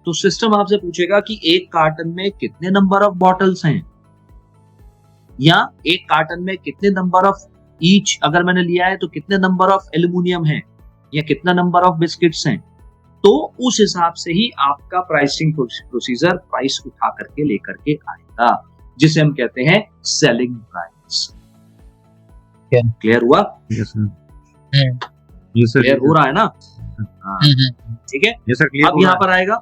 तो सिस्टम आपसे पूछेगा कि एक कार्टन में कितने नंबर ऑफ बॉटल्स हैं, या एक कार्टन में कितने नंबर ऑफ ईच अगर मैंने लिया है तो कितने नंबर ऑफ एल्युमिनियम है, या कितना नंबर ऑफ बिस्किट्स हैं। तो उस हिसाब से ही आपका प्राइसिंग प्रोसीजर प्राइस उठा करके लेकर के आएगा, जिसे हम कहते हैं सेलिंग प्राइस। क्लियर हुआ? क्लियर हो रहा है ना? ठीक है। अब यहाँ पर आएगा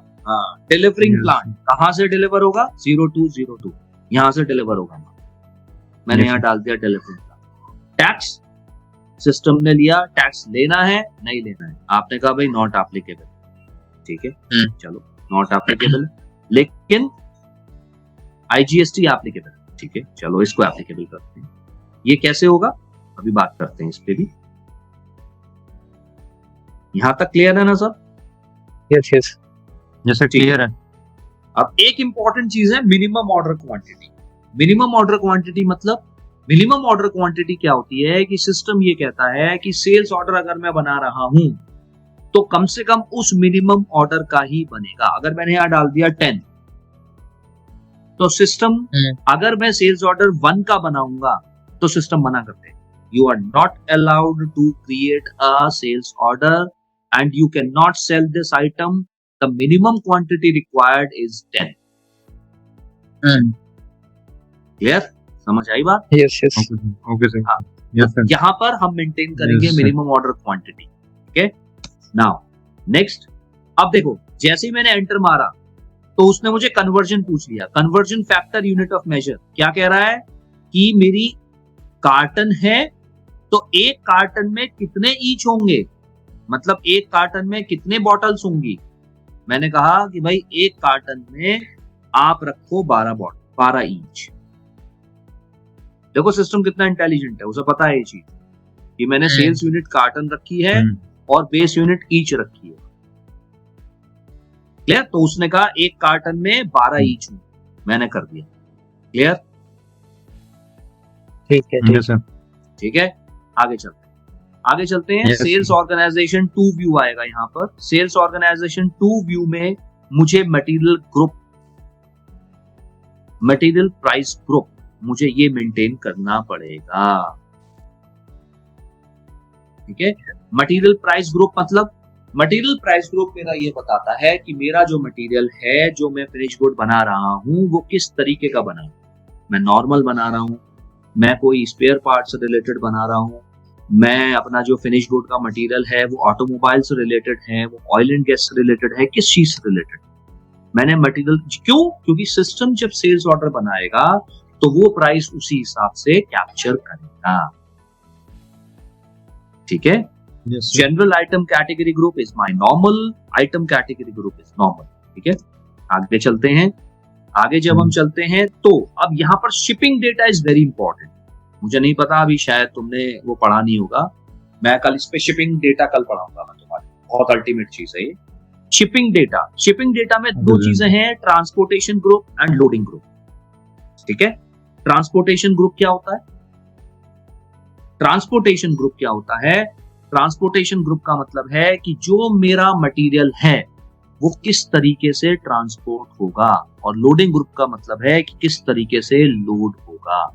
डिलीवरिंग प्लान। कहाँ से डिलीवर होगा? 0202 यहाँ से डिलीवर होगा। मैंने यहाँ डाल दिया डिलीवरिंग प्लान। टैक्स सिस्टम ने लिया, टैक्स लेना है नहीं लेना है, आपने कहा भाई नॉट एप्लीकेबल, ठीक है, चलो नॉट एप्लीकेबल, लेकिन आईजीएसटी एप्लीकेबल, ठीक है, चलो इसको एप्लीकेबल करते हैं। ये कैसे होगा अभी बात करते हैं इस पे भी। यहां तक क्लियर है ना सर? यस जैसे क्लियर है। अब एक इंपॉर्टेंट चीज है minimum order quantity. Minimum order quantity मतलब, मिनिमम ऑर्डर क्वांटिटी क्या होती है कि सिस्टम ये कहता है कि सेल्स ऑर्डर अगर मैं बना रहा हूं तो कम से कम उस मिनिमम ऑर्डर का ही बनेगा। अगर मैंने यहां डाल दिया 10, तो सिस्टम, अगर मैं सेल्स ऑर्डर 1 का बनाऊंगा तो सिस्टम मना करते हैं, you are not allowed to create a sales order and you can not sell this item, the minimum quantity required is 10। Clear? समझ आई बात? Yes okay sir. यहां पर हम मेंटेन करेंगे मिनिमम ऑर्डर क्वांटिटी। ठीक है, नाउ नेक्स्ट। अब देखो, जैसे ही मैंने एंटर मारा तो उसने मुझे कन्वर्जन पूछ लिया। Conversion factor unit of measure क्या कह रहा है कि मेरी कार्टन है तो एक कार्टन में कितने ईच होंगे, मतलब एक कार्टन में कितने बॉटल्स होंगी। मैंने कहा कि भाई एक कार्टन में आप रखो 12 बॉटल, 12 ईच। देखो सिस्टम कितना इंटेलिजेंट है, उसे पता है ये चीज कि मैंने सेल्स यूनिट कार्टन रखी है और बेस यूनिट ईच रखी है। क्लियर? तो उसने कहा एक कार्टन में 12 ईच हूं, मैंने कर दिया। क्लियर? ठीक है, आगे चलते हैं। सेल्स ऑर्गेनाइजेशन 2 व्यू आएगा यहाँ पर। सेल्स ऑर्गेनाइजेशन 2 व्यू में मुझे material group, material price group मुझे ये मेंटेन करना पड़ेगा। ठीक है, मटेरियल प्राइस ग्रुप मतलब, मटेरियल प्राइस ग्रुप मेरा ये बताता है कि मेरा जो मटेरियल है, जो मैं फिनिश गुड बना रहा हूं, वो किस तरीके का बना। मैं नॉर्मल बना रहा हूं, मैं कोई स्पेयर पार्ट से रिलेटेड बना रहा हूं, मैं अपना जो फिनिश गुड का मटेरियल है वो ऑटोमोबाइल से रिलेटेड है, वो ऑयल एंड गैस से रिलेटेड है, किस चीज से रिलेटेड मैंने मटेरियल। क्यों? क्योंकि सिस्टम जब सेल्स ऑर्डर बनाएगा तो वो प्राइस उसी हिसाब से कैप्चर करेगा। ठीक है, general item category group is my normal, item category group is normal. ठीक है, आगे चलते हैं। आगे जब हम चलते हैं तो अब यहां पर shipping data is very important. मुझे नहीं पता, अभी शायद तुमने वो पढ़ा नहीं होगा, मैं कल इस पे शिपिंग डेटा कल पढ़ाऊंगा मैं तुम्हारे, बहुत अल्टीमेट चीज है ये शिपिंग डेटा। शिपिंग डेटा में दो चीजें हैं, transportation group and loading group. ठीक है, ट्रांसपोर्टेशन ग्रुप क्या होता है? ट्रांसपोर्टेशन ग्रुप क्या होता है? ट्रांसपोर्टेशन ग्रुप का मतलब है कि जो मेरा मटेरियल है वो किस तरीके से ट्रांसपोर्ट होगा, और लोडिंग ग्रुप का मतलब है कि किस तरीके से लोड होगा।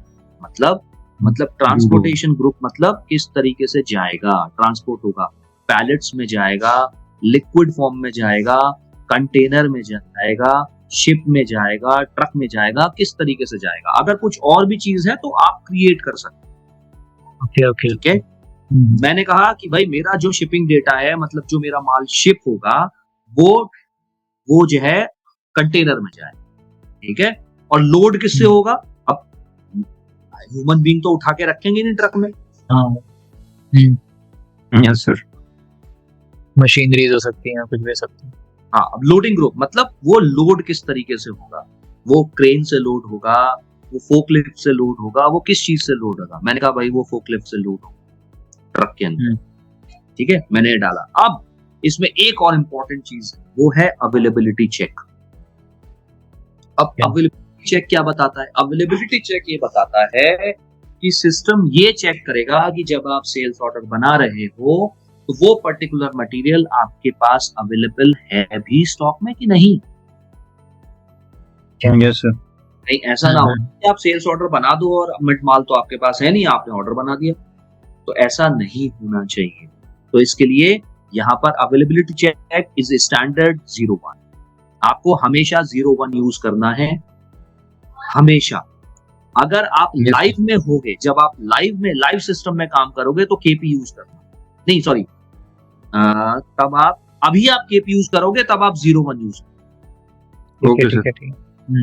मतलब ट्रांसपोर्टेशन ग्रुप मतलब किस तरीके से जाएगा, ट्रांसपोर्ट होगा, पैलेट्स में जाएगा, लिक्विड फॉर्म में जाएगा, कंटेनर में जाएगा, शिप में जाएगा, ट्रक में जाएगा, किस तरीके से जाएगा। अगर कुछ और भी चीज है तो आप क्रिएट कर सकते हैं। ओके ठीक है, मैंने कहा कि भाई मेरा जो शिपिंग डेटा है, मतलब जो मेरा माल शिप होगा वो जो है कंटेनर में जाए। ठीक है, और लोड किससे होगा? अब ह्यूमन बीइंग तो उठा के रखेंगे नहीं ट्रक में। यस सर, मशीनरीज हो सकती हैं, कुछ भी हो सकती है। हाँ, अब लोडिंग ग्रुप मतलब वो लोड किस तरीके से होगा, वो क्रेन से लोड होगा, वो फोकलिफ्ट से लोड होगा, वो किस चीज से लोड होगा। मैंने कहा भाई वो फोकलिफ्ट से लोड होगा ट्रक के अंदर। ठीक है, मैंने डाला। अब इसमें एक और इंपॉर्टेंट चीज है, वो है अवेलेबिलिटी चेक। अब अवेलेबिलिटी चेक क्या बताता है? अवेलेबिलिटी चेक ये बताता है कि सिस्टम ये चेक करेगा कि जब आप सेल्स ऑर्डर बना रहे हो तो वो पर्टिकुलर मटेरियल आपके पास अवेलेबल है भी स्टॉक में कि नहीं। यस सर, नहीं ऐसा ना हो कि आप सेल्स ऑर्डर बना दो और मिड माल तो आपके पास है नहीं, आपने ऑर्डर बना दिया, तो ऐसा नहीं होना चाहिए। तो इसके लिए यहाँ पर अवेलेबिलिटी चेक इज स्टैंडर्ड 01। आपको हमेशा 01 यूज करना है, हमेशा। अगर आप लाइव में होगे, जब आप लाइव सिस्टम में काम करोगे तो केपी यूज करना, नहीं सॉरी, तब आप अभी आप केपी यूज करोगे तब आप 01 यूज करोगे।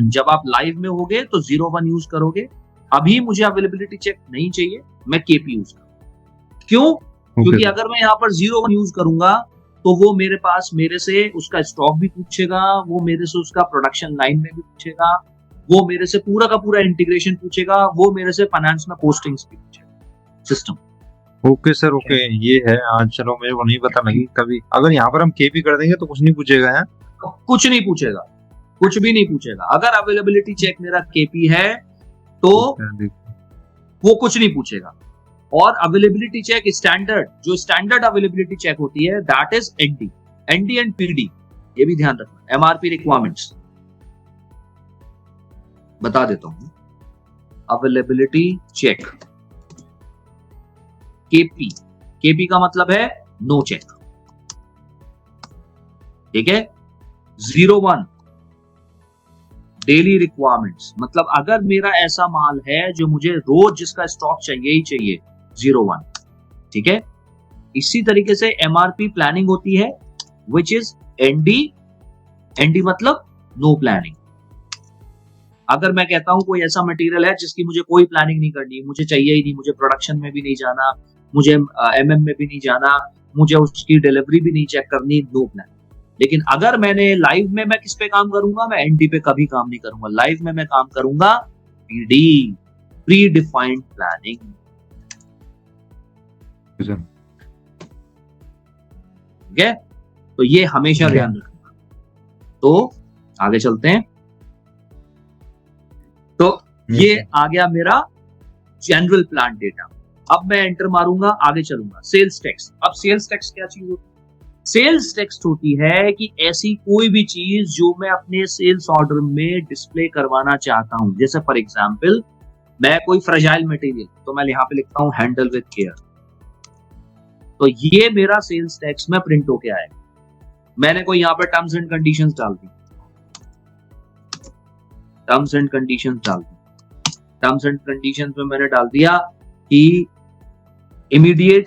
जब आप लाइव में होगे तो 01 यूज करोगे। अभी मुझे अवेलेबिलिटी चेक नहीं चाहिए, मैं केपी यूज करूंगा। क्यों? क्योंकि अगर मैं यहाँ पर 01 यूज करूंगा तो वो मेरे पास मेरे से उसका स्टॉक भी पूछेगा, वो मेरे से उसका प्रोडक्शन लाइन में भी पूछेगा, वो मेरे से पूरा का पूरा इंटीग्रेशन पूछेगा, वो मेरे से फाइनेंस में पोस्टिंग्स भी पूछेगा सिस्टम। ओके सर, ओके, ये है। आज चलो मेरे को नहीं पता लगी कभी। अगर यहाँ पर हम केपी कर देंगे तो कुछ नहीं पूछेगा है? कुछ नहीं पूछेगा, कुछ भी नहीं पूछेगा। अगर अवेलेबिलिटी चेक मेरा केपी है तो वो कुछ नहीं पूछेगा। और अवेलेबिलिटी चेक स्टैंडर्ड, जो स्टैंडर्ड अवेलेबिलिटी चेक होती है that is ND and PD. ये भी ध्यान रखना। एमआरपी रिक्वायरमेंट्स बता देता हूं। अवेलेबिलिटी चेक केपी का मतलब है नो चेक। ठीक है, 01 डेली रिक्वायरमेंट्स, मतलब अगर मेरा ऐसा माल है जो मुझे रोज जिसका स्टॉक चाहिए ही चाहिए, 01। ठीक है, इसी तरीके से एमआरपी प्लानिंग होती है विच इज एनडी मतलब नो प्लानिंग। अगर मैं कहता हूं कोई ऐसा मटेरियल है जिसकी मुझे कोई प्लानिंग नहीं करनी, मुझे चाहिए ही नहीं, मुझे प्रोडक्शन में भी नहीं जाना, मुझे एमएम में भी नहीं जाना, मुझे उसकी डिलीवरी भी नहीं चेक करनी, नो प्लान। लेकिन अगर मैंने लाइव में, मैं किस पे काम करूंगा? मैं एनडी पे कभी काम नहीं करूंगा। लाइव में मैं काम करूंगा पीडी, प्री डिफाइंड प्लानिंग। ठीक है, तो ये हमेशा ध्यान रखना। तो आगे चलते हैं। तो ये आ गया मेरा जनरल प्लान डेटा। अब मैं एंटर मारूंगा, आगे चलूंगा। Sales text. अब सेल्स टेक्स्ट क्या चीज होती है? सेल्स टेक्स्ट होती है कि ऐसी कोई भी चीज जो मैं अपने सेल्स ऑर्डर में डिस्प्ले करवाना चाहता हूं। जैसे फॉर एग्जांपल मैं कोई फ्रेजाइल मटेरियल, तो मैं यहाँ पे लिखता हूं हैंडल विद केयर। तो ये मेरा सेल्स टेक्स्ट में प्रिंट होके आएगा। मैंने कोई यहाँ पे टर्म्स एंड कंडीशंस डाल दी, टर्म्स एंड कंडीशंस डाल दी। टर्म्स एंड कंडीशंस में मैंने डाल दिया कि immediate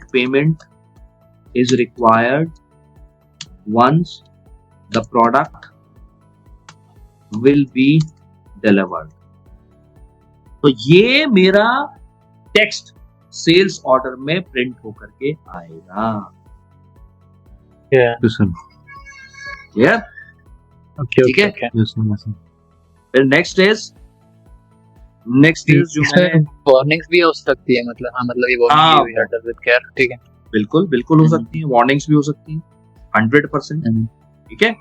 payment is required once the product will be delivered। तो ये मेरा टेक्स्ट सेल्स ऑर्डर में प्रिंट होकर के आएगा। क्लियर? ठीक है। फिर नेक्स्ट इज नेक्स्ट इज जो मैंने इसमें वार्निंग्स भी हो सकती है, मतलब हाँ, मतलब ये हाँ, वार्निंग भी है विद केयर, ठीक है। बिल्कुल बिल्कुल हो सकती है, वार्निंग्स भी हो सकती है 100%, ठीक है।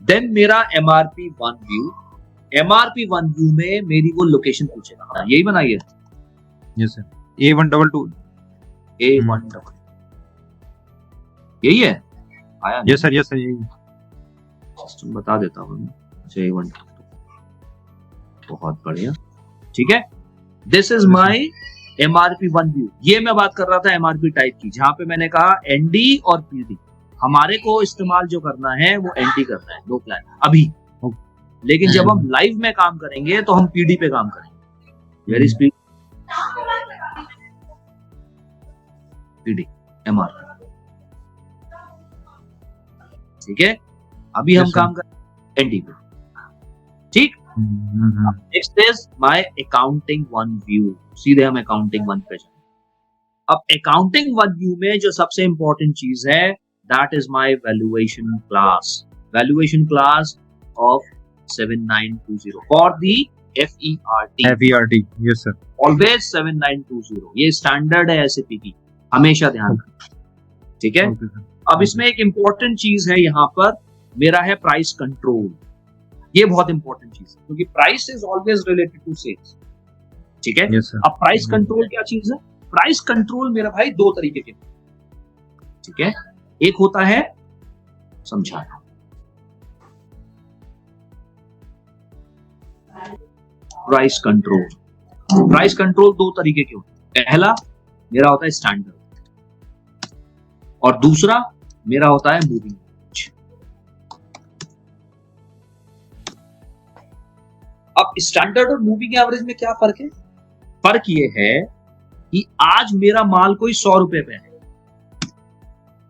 देन मेरा MRP one view, MRP one view में मेरी वो लोकेशन पूछेगा, यही बनाइए यस सर, A122 A1 यही है, आया यस सर, यस सर, यही सिस्टम बता देता हूँ। अच्छा A1 बहुत बढ़िया, ठीक है। This is my MRP one view. ये मैं बात कर रहा था MRP टाइप की, जहां पे मैंने कहा ND और PD हमारे को इस्तेमाल जो करना है वो ND करना है, नो प्लान अभी। लेकिन जब हम लाइव में काम करेंगे तो हम PD पे काम करेंगे। वेरी स्पीड PD MRP, ठीक है। अभी हम काम कर ND पे, ठीक। Next is my accounting one view, सीधे हम अकाउंटिंग वन पे जाएंगे। अब अकाउंटिंग वन व्यू में जो सबसे इंपॉर्टेंट चीज है that is my valuation class of 7920 for the FERT, yes sir, always 7920, ये स्टैंडर्ड है SAP की, हमेशा ध्यान रखना, ठीक है। अब इसमें एक इंपॉर्टेंट चीज है, यहाँ पर मेरा है प्राइस कंट्रोल। ये बहुत इंपॉर्टेंट चीज है क्योंकि price is always related to sales, ठीक है। अब प्राइस कंट्रोल क्या चीज है? प्राइस कंट्रोल मेरा भाई दो तरीके के, ठीक है। एक होता है समझाना, प्राइस कंट्रोल दो तरीके के होते हैं। पहला मेरा होता है स्टैंडर्ड और दूसरा मेरा होता है मूविंग एवरेज। अब स्टैंडर्ड और मूविंग एवरेज में क्या फर्क है? फर्क ये है कि आज मेरा माल कोई 100 रुपए पे है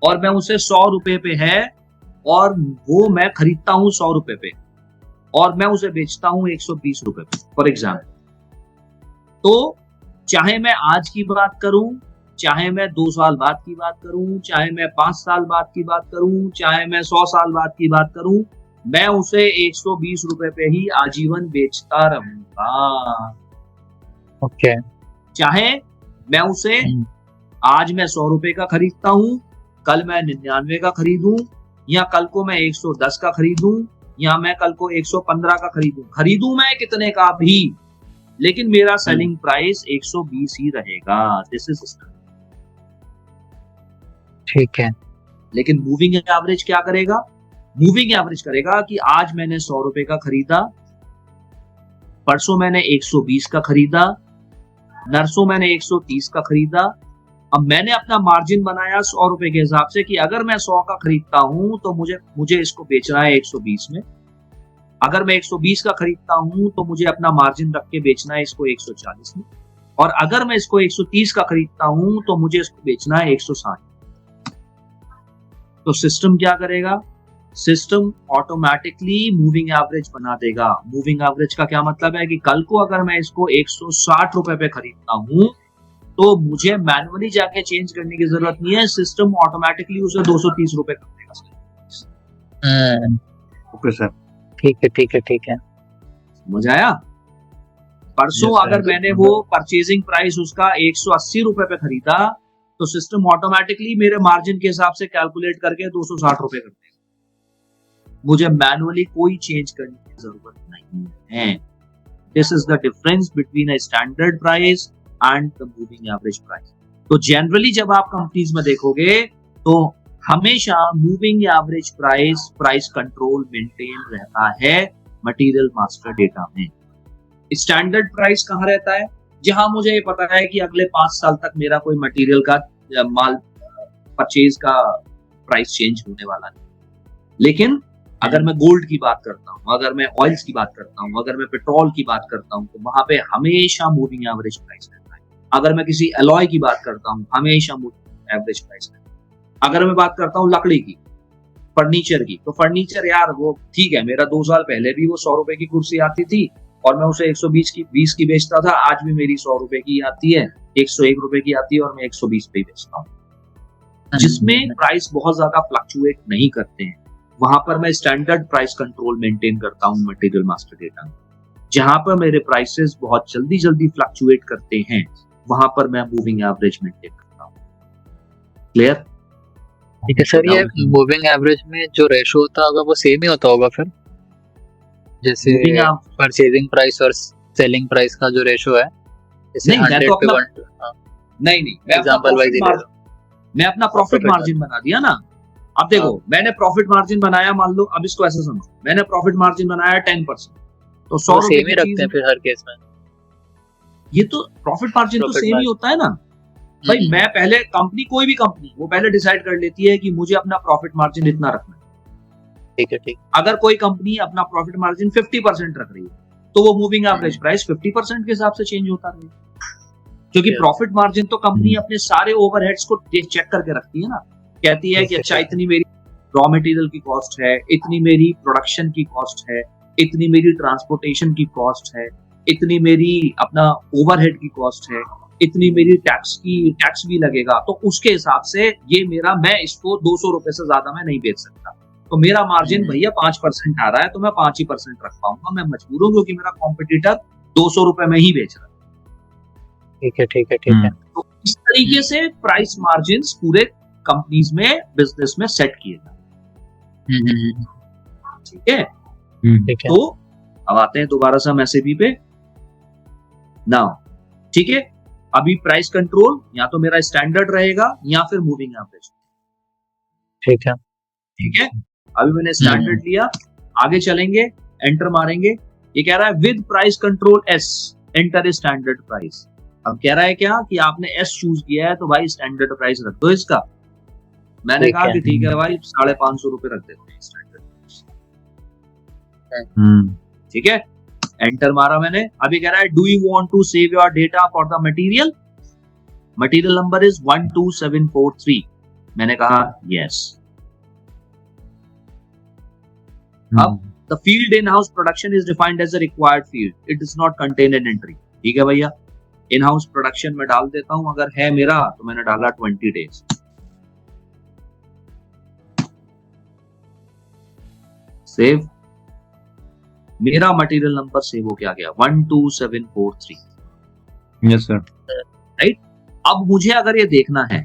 और मैं उसे 100 रुपए पे है और वो मैं खरीदता हूं 100 रुपए पे और मैं उसे बेचता हूं 120 रुपए पे, फॉर एग्जाम्पल। तो चाहे मैं आज की बात करूं, चाहे मैं 2 साल बाद की बात करूं, चाहे मैं 5 साल बाद की बात करूं, चाहे मैं 100 साल बाद की बात करूं, मैं उसे 120 रुपए पे ही आजीवन बेचता रहूंगा। ओके। चाहे मैं उसे आज मैं 100 रुपए का खरीदता हूं, कल मैं 99 का खरीदूं, या कल को मैं 110 का खरीदूं, या मैं कल को 115 का खरीदूं मैं कितने का भी, लेकिन मेरा सेलिंग प्राइस 120 ही रहेगा। दिस इज सिस्टम, ठीक है। लेकिन मूविंग एवरेज क्या करेगा? मूविंग एवरेज करेगा कि आज मैंने 100 रुपए का खरीदा, परसों मैंने 120 का खरीदा, नरसों मैंने 130 का खरीदा। अब मैंने अपना मार्जिन बनाया 100 रुपए के हिसाब से कि अगर मैं 100 का खरीदता हूं तो मुझे इसको बेचना है 120 में। अगर मैं 120 का खरीदता हूं तो मुझे अपना मार्जिन रख के बेचना है इसको 140 में, और अगर मैं इसको 130 का खरीदता हूं तो मुझे इसको बेचना है 160। तो सिस्टम क्या करेगा? सिस्टम ऑटोमेटिकली मूविंग एवरेज बना देगा। मूविंग एवरेज का क्या मतलब है कि कल को अगर मैं इसको 160 रुपए पे खरीदता हूं तो मुझे मैनुअली जाके चेंज करने की जरूरत नहीं है, सिस्टम ऑटोमेटिकली उसे 230 रुपए कर देगा। ओके सर, ठीक है। समझ आया? परसों अगर मैंने वो परचेजिंग प्राइस उसका 180 रुपए पे खरीदा तो सिस्टम ऑटोमेटिकली मेरे मार्जिन के हिसाब से कैलकुलेट करके 260 रुपए कर देगा। मुझे मैनुअली कोई चेंज करने की जरूरत नहीं है। This is the difference between a standard price and the moving average price. तो जनरली जब आप कंपनीज में देखोगे तो हमेशा moving average price control maintain रहता है मटेरियल मास्टर डेटा में। स्टैंडर्ड प्राइस कहाँ रहता है? जहां मुझे ये पता है कि अगले 5 साल तक मेरा कोई मटेरियल का माल परचेज का प्राइस चेंज होने वाला नहीं। लेकिन अगर मैं गोल्ड की बात करता हूँ, अगर मैं ऑयल्स की बात करता हूँ, अगर मैं पेट्रोल की बात करता हूँ, तो वहां पे हमेशा मूविंग एवरेज प्राइस रहता है। अगर मैं किसी अलॉय की बात करता हूँ, हमेशा मूविंग एवरेज प्राइस रहता है। अगर मैं बात करता हूँ लकड़ी की, फर्नीचर की, तो फर्नीचर यार वो ठीक है, मेरा 2 साल पहले भी वो 100 रुपए की कुर्सी आती थी और मैं उसे 120 की बेचता था। आज भी मेरी 100 रुपए की आती है, 101 रुपए की आती है और मैं 120 पे बेचता हूँ। जिसमें प्राइस बहुत ज्यादा फ्लक्चुएट नहीं करते हैं, वहां पर मैं स्टैंडर्ड प्राइस कंट्रोल मेंटेन करता हूँ मटेरियल मास्टर डेटा में। जहां पर मेरे प्राइसेस बहुत जल्दी जल्दी फ्लक्चुएट करते हैं, वहां पर मैं मूविंग एवरेज मेंटेन करता हूँ। क्लियर? ठीक है सर, ये मूविंग एवरेज में जो रेशो होता होगा वो सेम ही होता होगा फिर, जैसे परचेजिंग प्राइस और सेलिंग प्राइस का जो रेशो है, जैसे नहीं, 100 पे 1 नहीं एग्जांपल वाइज मैं अपना प्रॉफिट मार्जिन बना दिया ना। अब देखो, मैंने प्रॉफिट मार्जिन बनाया, मान लो, अब इसको ऐसे समझो, मैंने प्रॉफिट मार्जिन बनाया 10%, तो 100 रुपए सेम ही रखते हैं फिर हर केस में। ये तो प्रॉफिट मार्जिन तो सेम ही होता है ना भाई। मैं पहले कोई भी कंपनी वो पहले डिसाइड कर लेती है कि मुझे अपना प्रॉफिट मार्जिन इतना रखना है। ठीक है, ठीक। अगर कोई कंपनी अपना प्रॉफिट मार्जिन 50% रख रही है, तो वो मूविंग एवरेज प्राइस 50% के हिसाब से चेंज होता रहेगा, क्योंकि प्रॉफिट मार्जिन तो कंपनी अपने सारे ओवरहेड्स को चेक करके रखती है ना। कहती है कि अच्छा, इतनी मेरी रॉ मटेरियल की कॉस्ट है, इतनी मेरी प्रोडक्शन की कॉस्ट है, इतनी मेरी ट्रांसपोर्टेशन की कॉस्ट है, इतनी मेरी अपना ओवरहेड की कॉस्ट है, इतनी मेरी टैक्स भी लगेगा, तो उसके हिसाब से ये मेरा, मैं इसको 200 रुपए से ज्यादा मैं नहीं बेच सकता, तो मेरा मार्जिन भैया 5% आ रहा है, तो मैं 5% रख पाऊंगा, मैं मजबूर हूँ, क्योंकि मेरा कॉम्पिटिटर 200 रुपए में ही बेच रहा है। ठीक है, ठीक है, ठीक है। तो इस तरीके से प्राइस मार्जिन पूरे कंपनीज में, बिजनेस में सेट किए जाते हैं। ठीक है, ठीक है। तो अब आते हैं दोबारा से हम एसएपी पे नाउ। ठीक है, अभी प्राइस कंट्रोल या तो मेरा स्टैंडर्ड रहेगा या फिर मूविंग एवरेज। ठीक है, ठीक है, अभी मैंने स्टैंडर्ड लिया, आगे चलेंगे, एंटर मारेंगे, ये कह रहा है with price control S enter standard price. अब कह रहा है क्या कि आपने एस चूज किया है, तो भाई स्टैंडर्ड प्राइस रख दो इसका। मैंने कहा कि ठीक है भाई, 550 रुपए रख देते हैं स्टैंडर्ड प्राइस। ठीक है, एंटर मारा मैंने। अभी कह रहा है do you want to save your data for the material, material number is 12743। मैंने कहा यस। अब the field in house production is defined as a required field, it does not contain an entry. ठीक है भैया, इन house production में डाल देता हूं, अगर है मेरा तो मैंने डाला 20 डेज। सेव, मेरा मटेरियल नंबर सेव हो गया 12743। Yes sir. राइट, अब मुझे अगर ये देखना है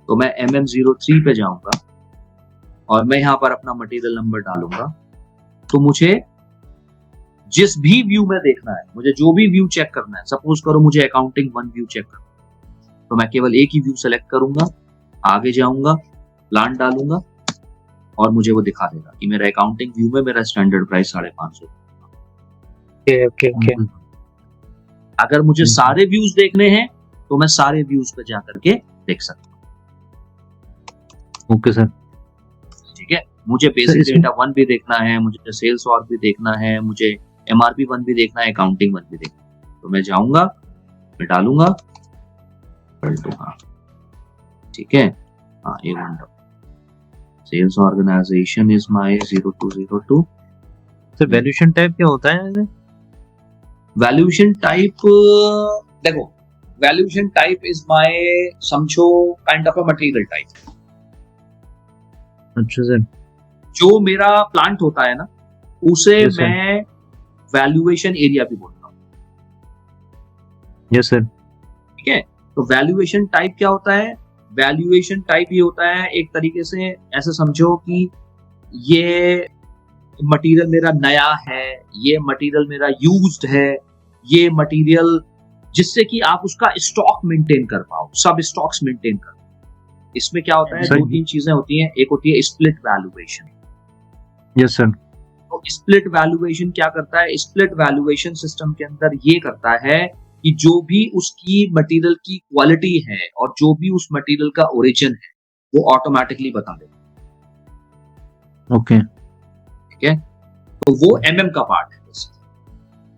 तो मैं MM03 पे जाऊंगा और मैं यहां पर अपना मटेरियल नंबर डालूंगा, तो मुझे जिस भी व्यू में देखना है, मुझे जो भी व्यू चेक करना है, सपोज करो मुझे अकाउंटिंग 1 व्यू चेक करना है, तो मैं केवल एक ही व्यू सेलेक्ट करूंगा, आगे जाऊंगा, प्लान डालूंगा और मुझे वो दिखा देगा कि मेरा अकाउंटिंग व्यू में मेरा स्टैंडर्ड प्राइस 550। ओके। अगर मुझे सारे व्यूज देखने हैं तो मैं सारे व्यूज पे जाकर के देख सकता हूँ। Okay sir. ठीक है, मुझे बेसिक डेटा 1 भी देखना है, मुझे सेल्स और भी देखना है, मुझे MRP 1 भी देखना है, अकाउंटिंग 1 भी देखना है, तो मैं जाऊंगा, मैं डालूंगा, हाँ ठीक है, हाँ A1 sales organization is my 0202। Sir valuation type क्या होता है? वैल्यूएशन टाइप, देखो, वैल्यूएशन टाइप इज माय, समझो kind of a material type. अच्छा सर। जो मेरा प्लांट होता है ना, उसे मैं वैल्यूएशन एरिया भी बोलता हूँ। Yes sir. ठीक है, तो वैल्यूएशन टाइप क्या होता है? वैल्यूएशन टाइप ये होता है, एक तरीके से ऐसे समझो कि ये मटेरियल मेरा नया है, ये मटेरियल मेरा यूज्ड है, ये मटेरियल जिससे कि आप उसका स्टॉक मेंटेन कर पाओ, सब स्टॉक्स मेंटेन कर पाओ। इसमें क्या होता है, 2-3 चीजें होती हैं। एक होती है स्प्लिट वैल्यूएशन। Yes sir. तो स्प्लिट वैल्यूएशन क्या करता है? स्प्लिट वैल्यूएशन सिस्टम के अंदर ये करता है कि जो भी उसकी मटेरियल की क्वालिटी है और जो भी उस मटेरियल का ओरिजिन है, वो ऑटोमेटिकली बता देगा। ओके, ठीक है, तो वो MM का पार्ट है।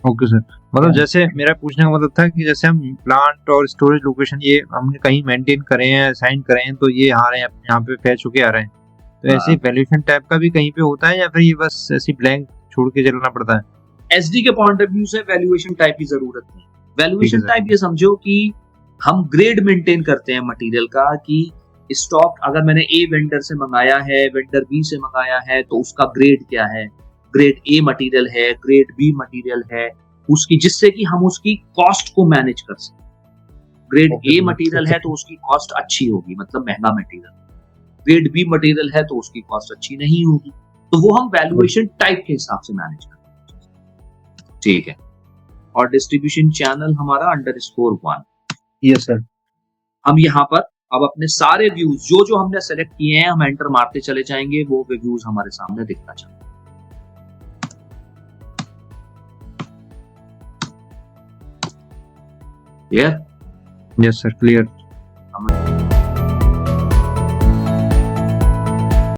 Okay sir. मतलब जैसे मेरा पूछने का मतलब था कि जैसे हम प्लांट और स्टोरेज लोकेशन ये हमने कहीं मेंटेन करे हैं, असाइन करे हैं, तो ये आ रहे हैं, यहाँ पे फैच होके आ रहे हैं, तो ऐसे वैल्यूएशन टाइप का भी कहीं पे होता है या फिर ये बस ऐसी ब्लैंक छोड़ के चलना पड़ता है? एसडी के पॉइंट ऑफ व्यू से वैल्यूएशन टाइप की जरूरत नहीं। वैल्यूएशन टाइप ये समझो कि हम ग्रेड मेंटेन करते हैं मटेरियल का, कि स्टॉक अगर मैंने A वेंडर से मंगाया है, वेंडर B से मंगाया है, तो उसका ग्रेड क्या है, ग्रेड ए मटेरियल है, ग्रेड बी मटेरियल है, उसकी, जिससे कि हम उसकी कॉस्ट को मैनेज कर सकें। ग्रेड ए मटेरियल है तो उसकी कॉस्ट अच्छी होगी, मतलब महंगा मटेरियल। ग्रेड बी मटेरियल है तो उसकी कॉस्ट अच्छी नहीं होगी, तो वो हम वैल्यूएशन टाइप के हिसाब से मैनेज करते हैं। ठीक है। और डिस्ट्रीब्यूशन चैनल हमारा _1। Yes sir. हम यहाँ पर अब अपने सारे व्यूज जो जो हमने सेलेक्ट किए हैं हम एंटर मारते चले जाएंगे, वो व्यूज हमारे सामने दिखता चलेगा। Yes sir, clear.